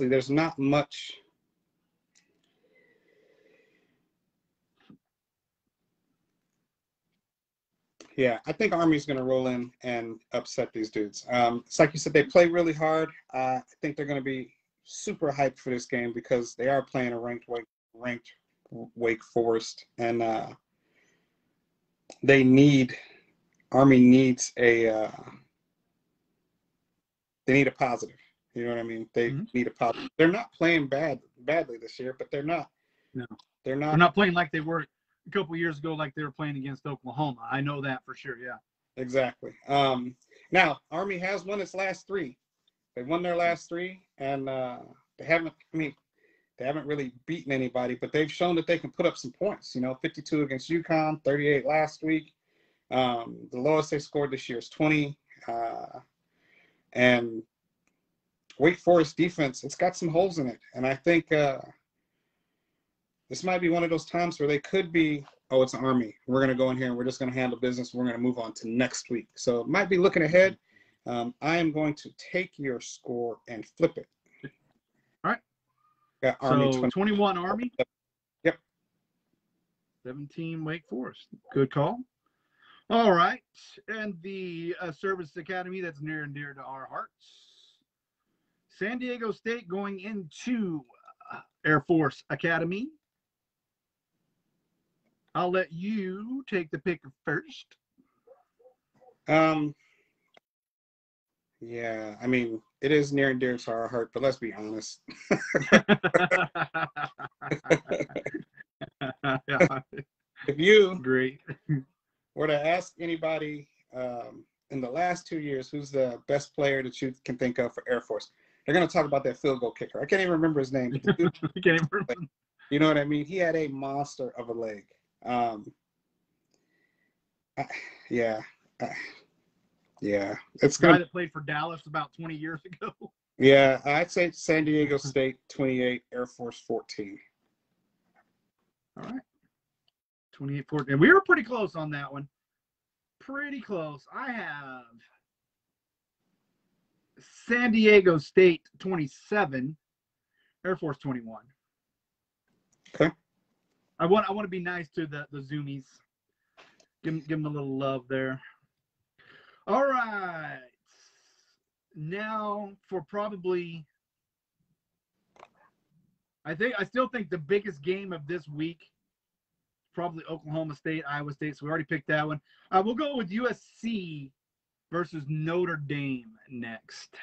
there's not much. Yeah, I think Army's going to roll in and upset these dudes. It's like you said, they play really hard. I think they're going to be super hyped for this game because they are playing a ranked Wake Forest, and Army needs they need a positive. You know what I mean? They need a positive. They're not playing badly this year, but they're not. No, they're not. They're not playing like they were a couple of years ago, like they were playing against Oklahoma. I know that for sure. Yeah. Exactly. Now Army has won its last 3. They won their last 3, and they haven't really beaten anybody, but they've shown that they can put up some points. 52 against UConn, 38 last week. The lowest they scored this year is 20. And Wake Forest defense, it's got some holes in it. And I think this might be one of those times where they could be, it's an Army. We're going to go in here and we're just going to handle business. We're going to move on to next week. So it might be looking ahead. I am going to take your score and flip it. All right. Got Army so 21 Army. Yep. 17 Wake Forest. Good call. All right. And the service academy that's near and dear to our hearts. San Diego State going into Air Force Academy. I'll let you take the pick first. Yeah, I mean, it is near and dear to our heart, but let's be honest. If you were to ask anybody in the last 2 years who's the best player that you can think of for Air Force, they're going to talk about that field goal kicker. I can't even remember his name. You know what I mean? He had a monster of a leg. Yeah. It's guy that played for Dallas about 20 years ago. Yeah, I'd say San Diego State 28, Air Force 14. All right. 28-14. And we were pretty close on that one. Pretty close. I have San Diego State 27, Air Force 21. Okay. I want to be nice to the Zoomies. Give them a little love there. All right. Now for probably, I still think the biggest game of this week, probably Oklahoma State, Iowa State. So we already picked that one. We'll go with USC versus Notre Dame next.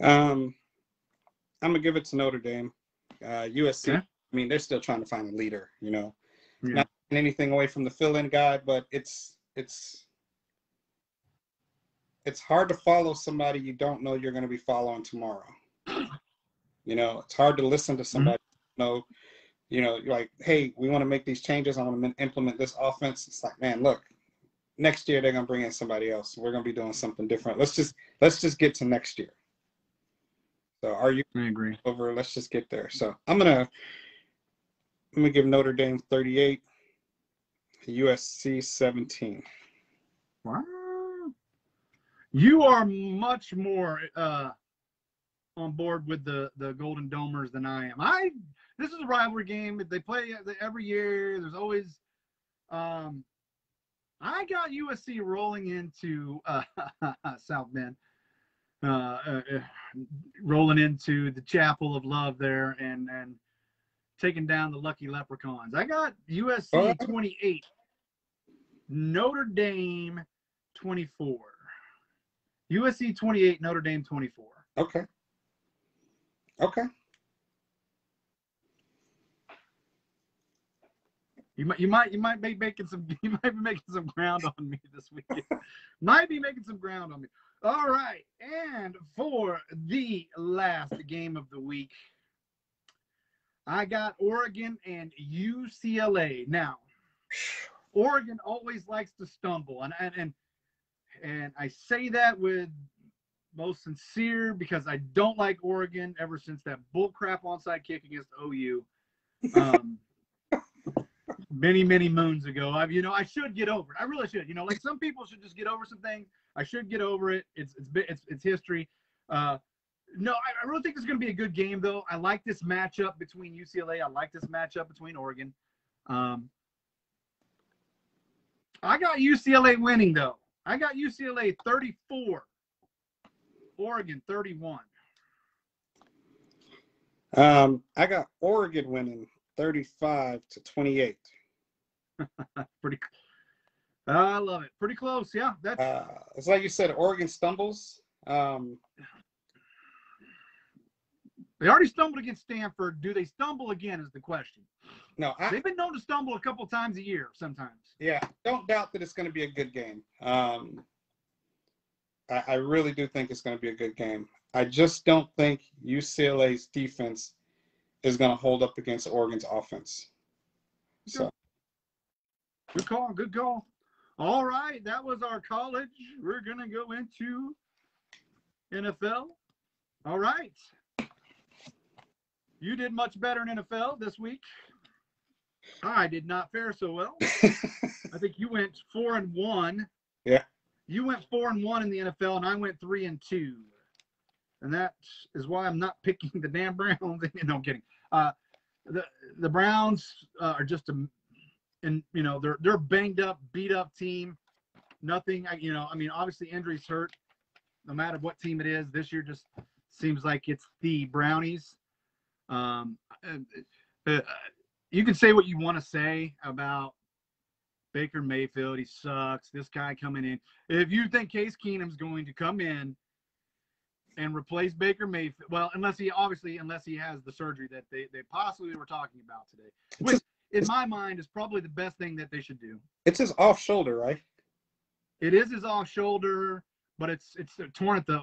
I'm gonna give it to Notre Dame. USC. Okay. I mean, they're still trying to find a leader. Yeah. Not taking anything away from the fill-in guy, but it's hard to follow somebody you don't know you're going to be following tomorrow. It's hard to listen to somebody. You're like, hey, we want to make these changes. I want to implement this offense. It's like, man, look, next year they're going to bring in somebody else. We're going to be doing something different. Let's just get to next year. So I agree. Over? Let's just get there. So I'm gonna give Notre Dame 38, USC 17. Wow. You are much more on board with the Golden Domers than I am. This is a rivalry game. They play every year. There's always I got USC rolling into South Bend. Rolling into the Chapel of Love there and taking down the Lucky Leprechauns. I got USC 28, Notre Dame 24. USC 28, Notre Dame 24. Okay. You might be making some ground on me this weekend. Might be making some ground on me. All right, and for the last game of the week, I got Oregon and UCLA. Now, Oregon always likes to stumble, and I say that with most sincere because I don't like Oregon ever since that bullcrap onside kick against OU. Many moons ago. I should get over it. I really should. Like some people should just get over some things. I should get over it. It's history. No, I really think this is going to be a good game, though. I like this matchup between UCLA. I like this matchup between Oregon. I got UCLA winning, though. I got UCLA 34, Oregon 31. I got Oregon winning 35-28. Pretty. I love it. Pretty close. Yeah, that's. It's like you said. Oregon stumbles. They already stumbled against Stanford. Do they stumble again? Is the question. No, they've been known to stumble a couple times a year. Sometimes. Yeah, don't doubt that it's going to be a good game. I really do think it's going to be a good game. I just don't think UCLA's defense is going to hold up against Oregon's offense. So. Good call. Good call. All right, that was our college. We're going to go into NFL. All right. You did much better in NFL this week. I did not fare so well. I think you went 4-1. Yeah. You went 4-1 in the NFL, and I went 3-2. And that is why I'm not picking the damn Browns. No, I'm kidding. The Browns are just they're banged up, beat up team. Nothing, obviously injuries hurt no matter what team it is. This year just seems like it's the Brownies. You can say what you want to say about Baker Mayfield. He sucks. This guy coming in. If you think Case Keenum's going to come in and replace Baker Mayfield, well, unless he has the surgery that they possibly were talking about today, which in my mind is probably the best thing that they should do. It's his off shoulder, right? It is his off shoulder, but it's torn at the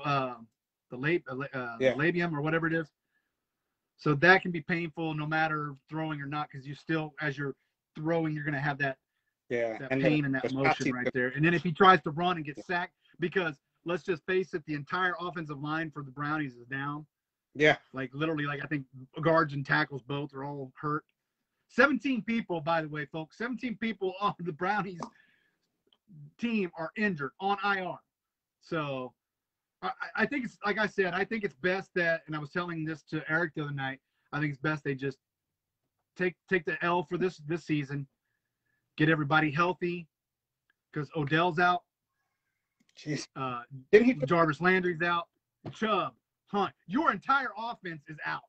labium or whatever it is. So that can be painful no matter throwing or not, because you still, as you're throwing, you're going to have that pain and that motion right there. And then if he tries to run and get sacked, because let's just face it, the entire offensive line for the Brownies is down. Yeah. Like literally, like I think guards and tackles both are all hurt. 17 people, by the way, folks. 17 people on the Brownies team are injured on IR. So I think it's like I said. I think it's best that, and I was telling this to Eric the other night. I think it's best they just take the L for this season, get everybody healthy, because Odell's out. Jeez. Jarvis Landry's out. Chubb, Hunt. Your entire offense is out.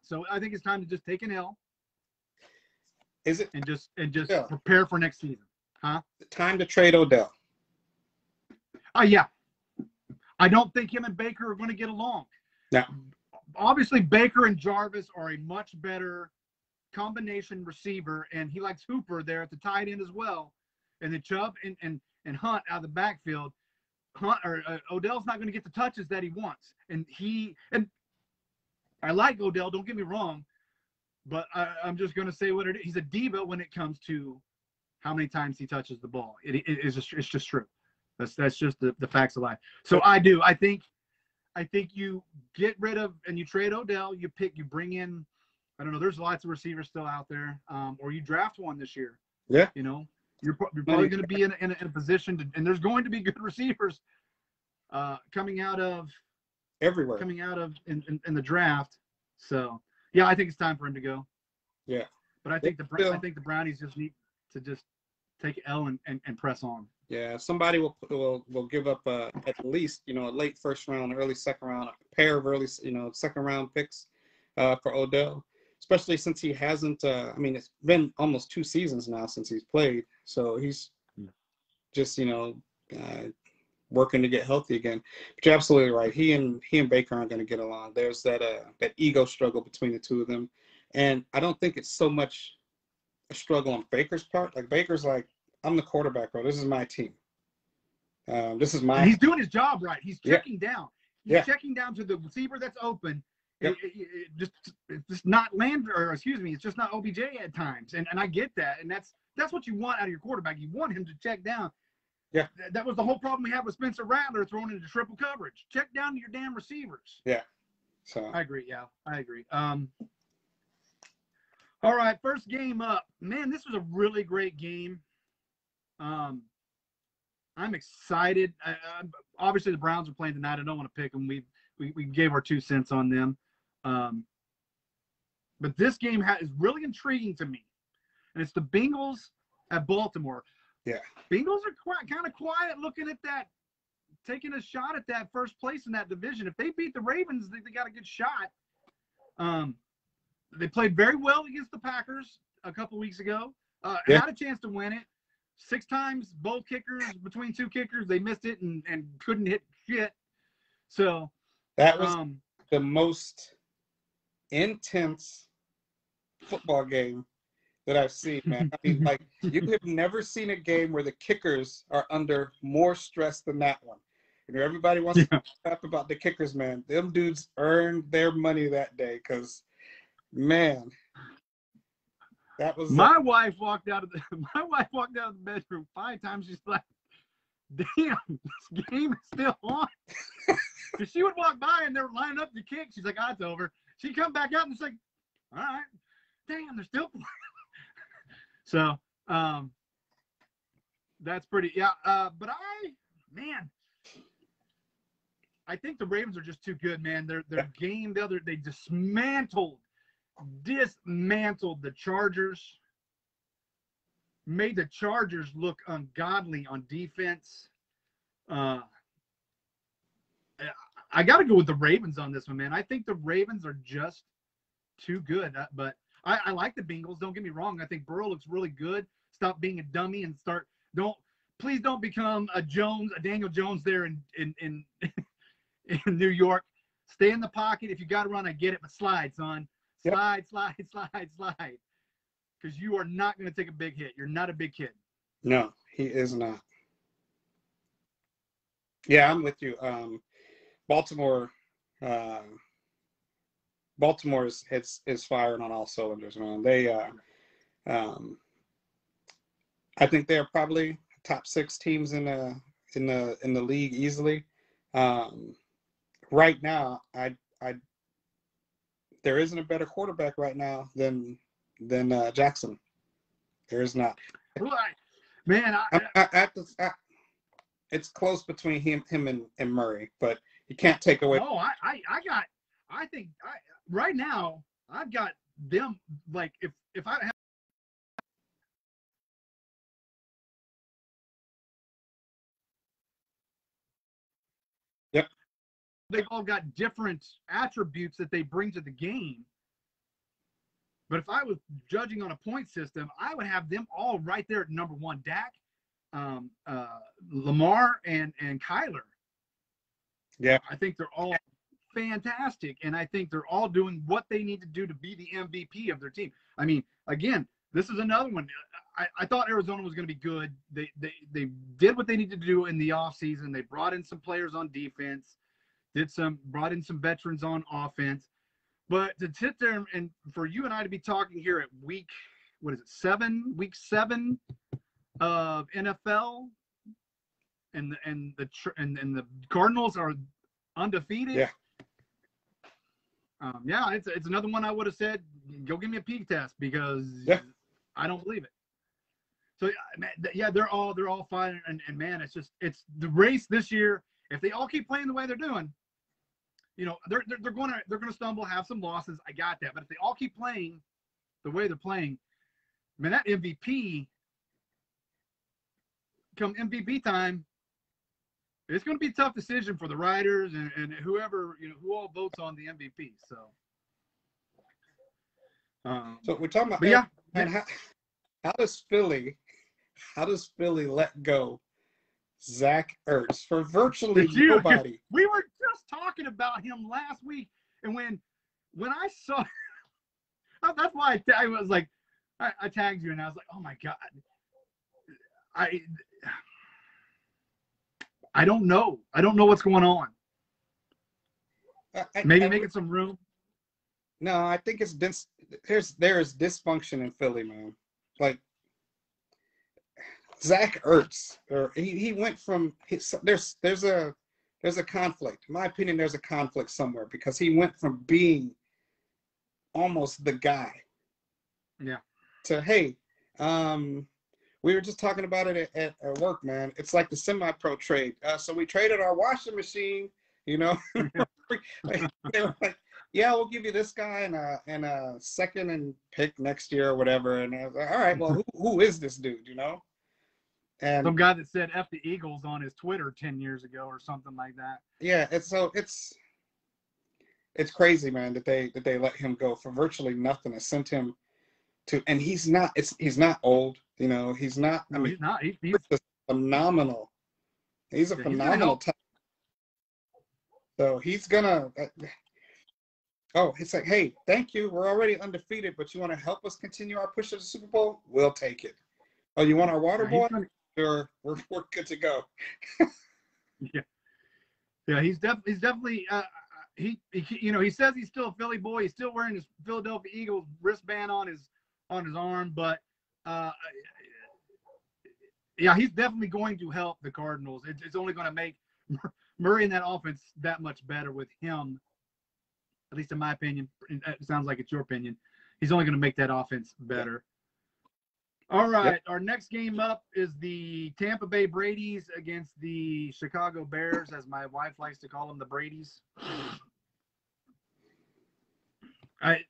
So I think it's time to just take an L. Is it? And just prepare for next season. Huh? Time to trade Odell. Yeah. I don't think him and Baker are going to get along. No. Obviously, Baker and Jarvis are a much better combination receiver, and he likes Hooper there at the tight end as well. And then Chubb and Hunt out of the backfield. Odell's not going to get the touches that he wants. And I like Odell, don't get me wrong, but I'm just going to say what it is. He's a diva when it comes to how many times he touches the ball. It's just true. That's just the facts of life. So I think you get rid of and you trade Odell. You bring in. I don't know. There's lots of receivers still out there, or you draft one this year. Yeah. You know, you're probably going to be in a position and there's going to be good receivers coming out of everywhere. In the draft. So yeah, I think it's time for him to go. Yeah. But I think the Brownies just need to just take L and press on. Yeah, somebody will give up at least a late first round, early second round, a pair of early second round picks for Odell, especially since he hasn't. It's been almost 2 seasons now since he's played, so he's just working to get healthy again. But you're absolutely right. He and Baker aren't going to get along. There's that ego struggle between the two of them, and I don't think it's so much a struggle on Baker's part. Like Baker's like, I'm the quarterback, bro. This is my team. This is my. And he's doing his job right. He's checking down. He's checking down to the receiver that's open. Yep. It's just not Landry, or excuse me, it's just not OBJ at times. And I get that. And that's what you want out of your quarterback. You want him to check down. Yeah. That was the whole problem we had with Spencer Rattler throwing into triple coverage. Check down to your damn receivers. Yeah. So I agree. Yeah, I agree. All right, first game up. Man, this was a really great game. I'm excited. Obviously, the Browns are playing tonight. I don't want to pick them. We gave our 2 cents on them. But this game is really intriguing to me. And it's the Bengals at Baltimore. Yeah. Bengals are kind of quiet looking at that, taking a shot at that first place in that division. If they beat the Ravens, they got a good shot. They played very well against the Packers a couple weeks ago. Had a chance to win it. 6 times, both kickers, between 2 kickers, they missed it and couldn't hit shit. So that was the most intense football game that I've seen, man. I mean, like, you have never seen a game where the kickers are under more stress than that one. Everybody wants to talk about the kickers, man. Them dudes earned their money that day because, man. That was my wife walked out of the bedroom 5 times. She's like, "Damn, this game is still on." Because she would walk by and they're lining up to kick. She's like, "Ah, it's over." She'd come back out and it's like, "All right, damn, they're still playing." So, that's pretty. Yeah. But I think the Ravens are just too good, man. Their game they dismantled the Chargers, made the Chargers look ungodly on defense. I got to go with the Ravens on this one, man. I think the Ravens are just too good, but I like the Bengals. Don't get me wrong. I think Burrow looks really good. Stop being a dummy and please don't become a Daniel Jones there in New York. Stay in the pocket. If you got to run, I get it, but slide, son. Slide. Because you are not going to take a big hit. You're not a big kid. No, he is not. Yeah, I'm with you. Baltimore is firing on all cylinders, man. They I think they're probably top 6 teams in the league easily. Right now, I there isn't a better quarterback right now than Jackson. There is not. Well, man, it's close between him and Murray, but you can't take away. No, I think right now I've got them, like, if I have. Yep. They've all got different attributes that they bring to the game. But if I was judging on a point system, I would have them all right there at number one: Dak, Lamar, and Kyler. Yeah, I think they're all fantastic, and I think they're all doing what they need to do to be the MVP of their team. I mean, again, this is another one. I thought Arizona was going to be good. They did what they needed to do in the offseason. They brought in some players on defense, brought in some veterans on offense. But to sit there and for you and I to be talking here at week 7 of NFL, and the Cardinals are undefeated. Yeah. Yeah, it's another one I would have said, go give me a peak test, because I don't believe it. So yeah, they're all fine, and man, it's the race this year. If they all keep playing the way they're doing, you know, they're gonna stumble, have some losses. I got that, but if they all keep playing the way they're playing, man, that MVP come MVP time, it's going to be a tough decision for the writers and whoever, you know, who all votes on the MVP. So we're talking about, yeah. And how does Philly let go Zach Ertz for virtually nobody? We were just talking about him last week, and when I saw, that's why I was like, I tagged you, and I was like, oh my god, I don't know. I don't know what's going on. Maybe making some room. No, I think it's there's dysfunction in Philly, man. Like Zach Ertz, or he went from there's a conflict. In my opinion, there's a conflict somewhere, because he went from being almost the guy, to hey, we were just talking about it at work, man. It's like the semi-pro trade. So we traded our washing machine, you know. They were like, yeah, we'll give you this guy and a second and pick next year or whatever. And I was like, all right, well, who is this dude, you know? And some guy that said F the Eagles on his Twitter 10 years ago or something like that. Yeah, it's crazy, man, that they let him go for virtually nothing. It sent him to, and he's not old, you know. He's not. No, he's not. He's phenomenal. He's a phenomenal talent. So he's gonna. It's like, hey, thank you. We're already undefeated, but you want to help us continue our push to the Super Bowl? We'll take it. Oh, you want our water boy? Sure, we're good to go. Yeah. He's definitely. He you know, he says he's still a Philly boy. He's still wearing his Philadelphia Eagles wristband on his arm, but yeah, he's definitely going to help the Cardinals. It's only going to make Murray in that offense that much better with him. At least in my opinion. It sounds like it's your opinion. He's only going to make that offense better. All right, Our next game up is the Tampa Bay Brady's against the Chicago Bears, as my wife likes to call them, the Brady's. I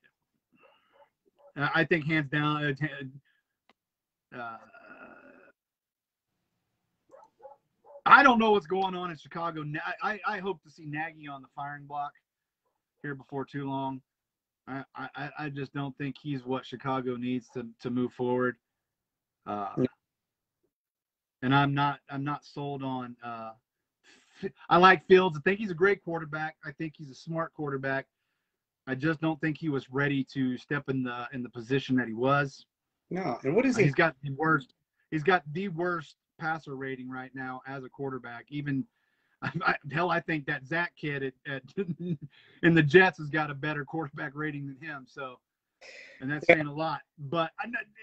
think hands down, I don't know what's going on in Chicago. I hope to see Nagy on the firing block here before too long. I just don't think he's what Chicago needs to move forward. And I'm not sold on. I like Fields. I think he's a great quarterback. I think he's a smart quarterback. I just don't think he was ready to step in the position that he was. No, and what is he? He's got the worst. He's got the worst passer rating right now as a quarterback. Even I think that Zach kid in the Jets has got a better quarterback rating than him. So, and that's saying a lot. But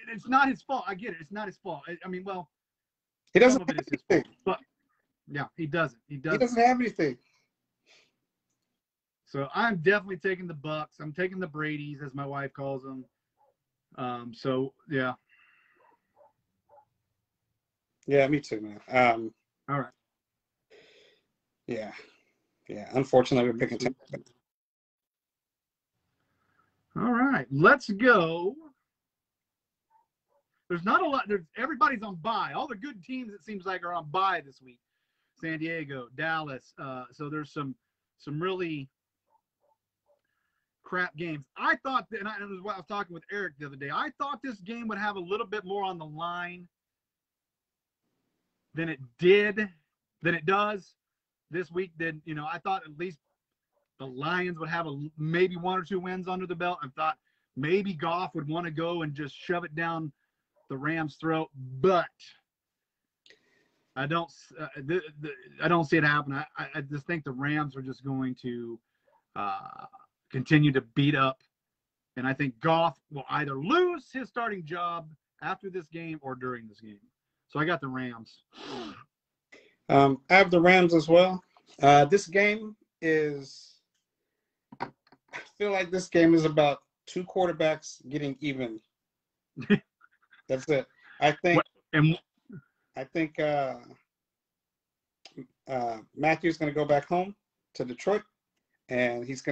it's not his fault. I get it. It's not his fault. I mean, well, he doesn't. Some of it is his fault. But yeah, he doesn't. He doesn't have anything. So I'm definitely taking the Bucks. I'm taking the Brady's, as my wife calls them. So yeah. Yeah, me too, man. All right. Yeah. Unfortunately, we're picking Tampa. All right. Let's go. There's not a lot. Everybody's on bye. All the good teams, it seems like, are on bye this week. San Diego, Dallas. So there's some really crap games. I thought, and this is what I was talking with Eric the other day, I thought this game would have a little bit more on the line than it does this week. I thought at least the Lions would have maybe 1 or 2 wins under the belt. I thought maybe Goff would want to go and just shove it down the Rams' throat, but I don't see it happen. I just think the Rams are just going to continue to beat up, and I think Goff will either lose his starting job after this game or during this game. So I got the Rams. I have the Rams as well. This game is, I feel like this game is about 2 quarterbacks getting even. That's it. I think Matthew's going to go back home to Detroit, and he is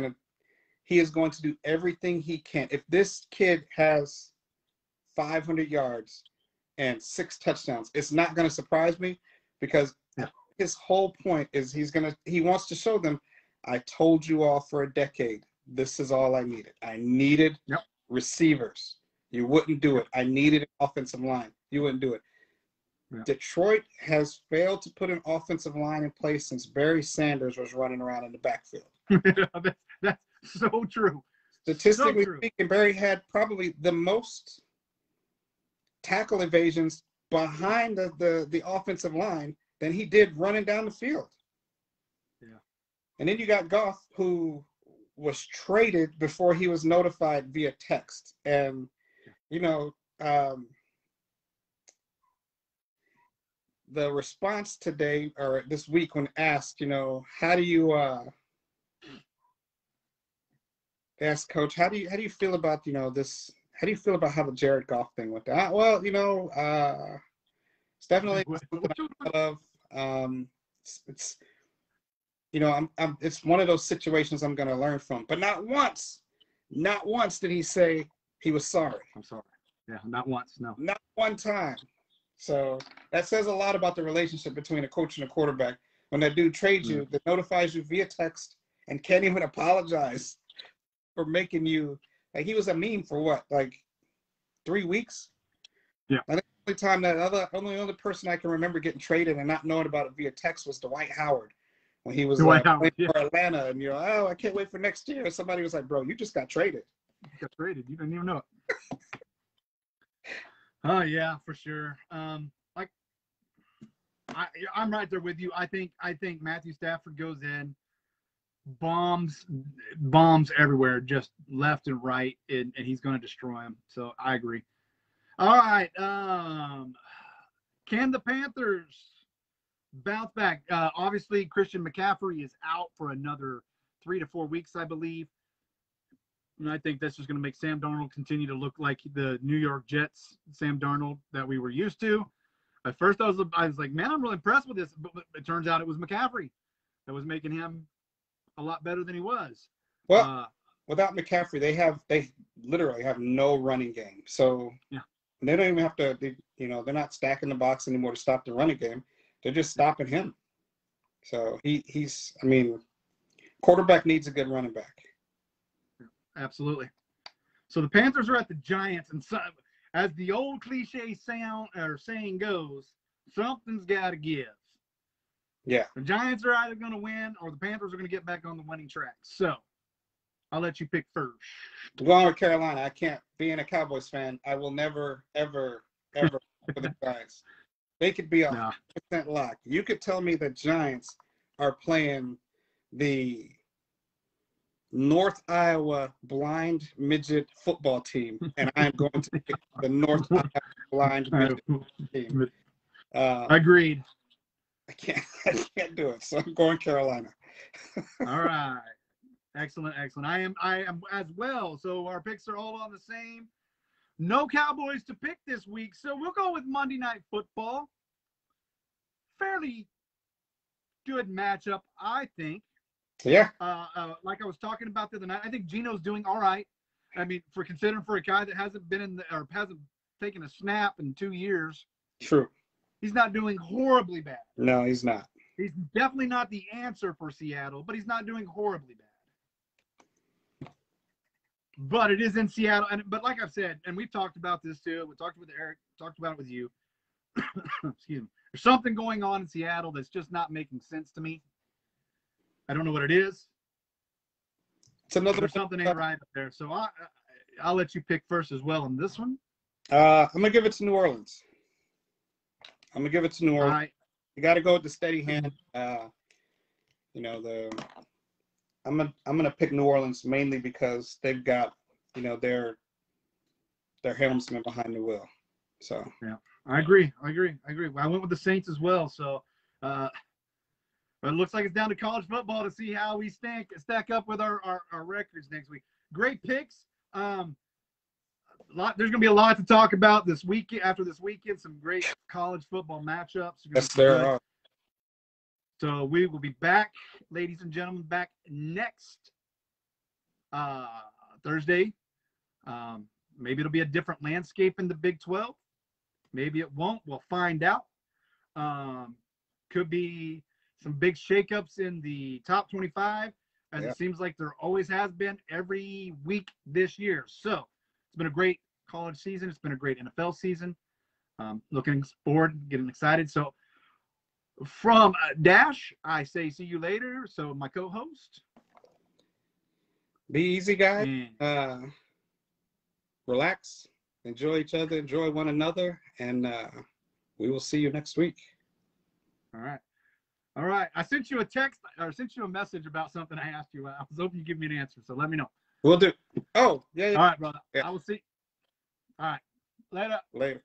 going to do everything he can. If this kid has 500 yards and 6 touchdowns, it's not going to surprise me, because his whole point is he wants to show them, I told you all for a decade, this is all I needed. I needed receivers. You wouldn't do it. I needed an offensive line. You wouldn't do it. Yeah. Detroit has failed to put an offensive line in place since Barry Sanders was running around in the backfield. That's so true. Statistically speaking, Barry had probably the most tackle evasions behind the offensive line than he did running down the field. Yeah. And then you got Goff, who was traded before he was notified via text. And, the response today or this week when asked, how do you ask Coach, how do you feel about, this? How do you feel about how the Jared Goff thing went down? Well, it's definitely something I thought of. It's it's one of those situations I'm going to learn from. But not once did he say he was sorry. I'm sorry. Yeah, not once. No. Not one time. So that says a lot about the relationship between a coach and a quarterback. When that dude trades you, that notifies you via text and can't even apologize for making you, like, he was a meme for what, like 3 weeks? Yeah. I think the only time that only other person I can remember getting traded and not knowing about it via text was Dwight Howard. When he was playing for Atlanta, and I can't wait for next year. Somebody was like, bro, you just got traded. You got traded. You didn't even know it. Oh, yeah, for sure. I'm right there with you. I think Matthew Stafford goes in, bombs everywhere, just left and right, and he's going to destroy him. So I agree. All right. Can the Panthers bounce back? Obviously, Christian McCaffrey is out for another 3 to 4 weeks, I believe. And I think that's just going to make Sam Darnold continue to look like the New York Jets Sam Darnold that we were used to. At first, I was like, man, I'm really impressed with this. But it turns out it was McCaffrey that was making him a lot better than he was. Well, without McCaffrey, they literally have no running game. So they don't even have to. They're not stacking the box anymore to stop the running game. They're just stopping him. So he's. I mean, quarterback needs a good running back. Absolutely. So the Panthers are at the Giants, and so, as the old cliche saying goes, something's got to give. Yeah. The Giants are either going to win or the Panthers are going to get back on the winning track. So I'll let you pick first. I'm going with Carolina. I can't. Being a Cowboys fan, I will never, ever, ever for the Giants. They could be 100% locked. You could tell me the Giants are playing the North Iowa blind midget football team, and I'm going to pick the North Iowa blind midget team. Agreed. I can't do it, so I'm going Carolina. All right. Excellent, excellent. I am as well. So our picks are all on the same. No Cowboys to pick this week, so we'll go with Monday Night Football. Fairly good matchup, I think. Yeah. Like I was talking about the other night, I think Geno's doing all right. I mean, considering for a guy that hasn't been or hasn't taken a snap in 2 years. True. He's not doing horribly bad. No, he's not. He's definitely not the answer for Seattle, but he's not doing horribly bad. But it is in Seattle, but like I've said, and we've talked about this too. We talked with Eric, talked about it with you. Excuse me. There's something going on in Seattle that's just not making sense to me. I don't know what it is. It's another. There's something ain't right up there. So I'll let you pick first as well on this one. I'm gonna give it to New Orleans. All right. You got to go with the steady hand. You know, I'm gonna pick New Orleans mainly because they've got, you know, their helmsman behind the wheel. So yeah, I agree. I went with the Saints as well. So but it looks like it's down to college football to see how we stack up with our records next week. Great picks. There's going to be a lot to talk about this weekend. After this weekend, some great college football matchups. Yes, there are. So we will be back, ladies and gentlemen, back next Thursday. Maybe it'll be a different landscape in the Big 12. Maybe it won't. We'll find out. Could be some big shakeups in the top 25, as it seems like there always has been every week this year. So it's been a great college season. It's been a great NFL season. Looking forward, getting excited. So from Dash, I say see you later. So my co-host. Be easy, guys. Relax. Enjoy each other. Enjoy one another. And we will see you next week. All right. I sent you a text or sent you a message about something I asked you. I was hoping you'd give me an answer. So let me know. We'll do. Oh, yeah. All right, brother. Yeah. I will see. All right. Later. Later.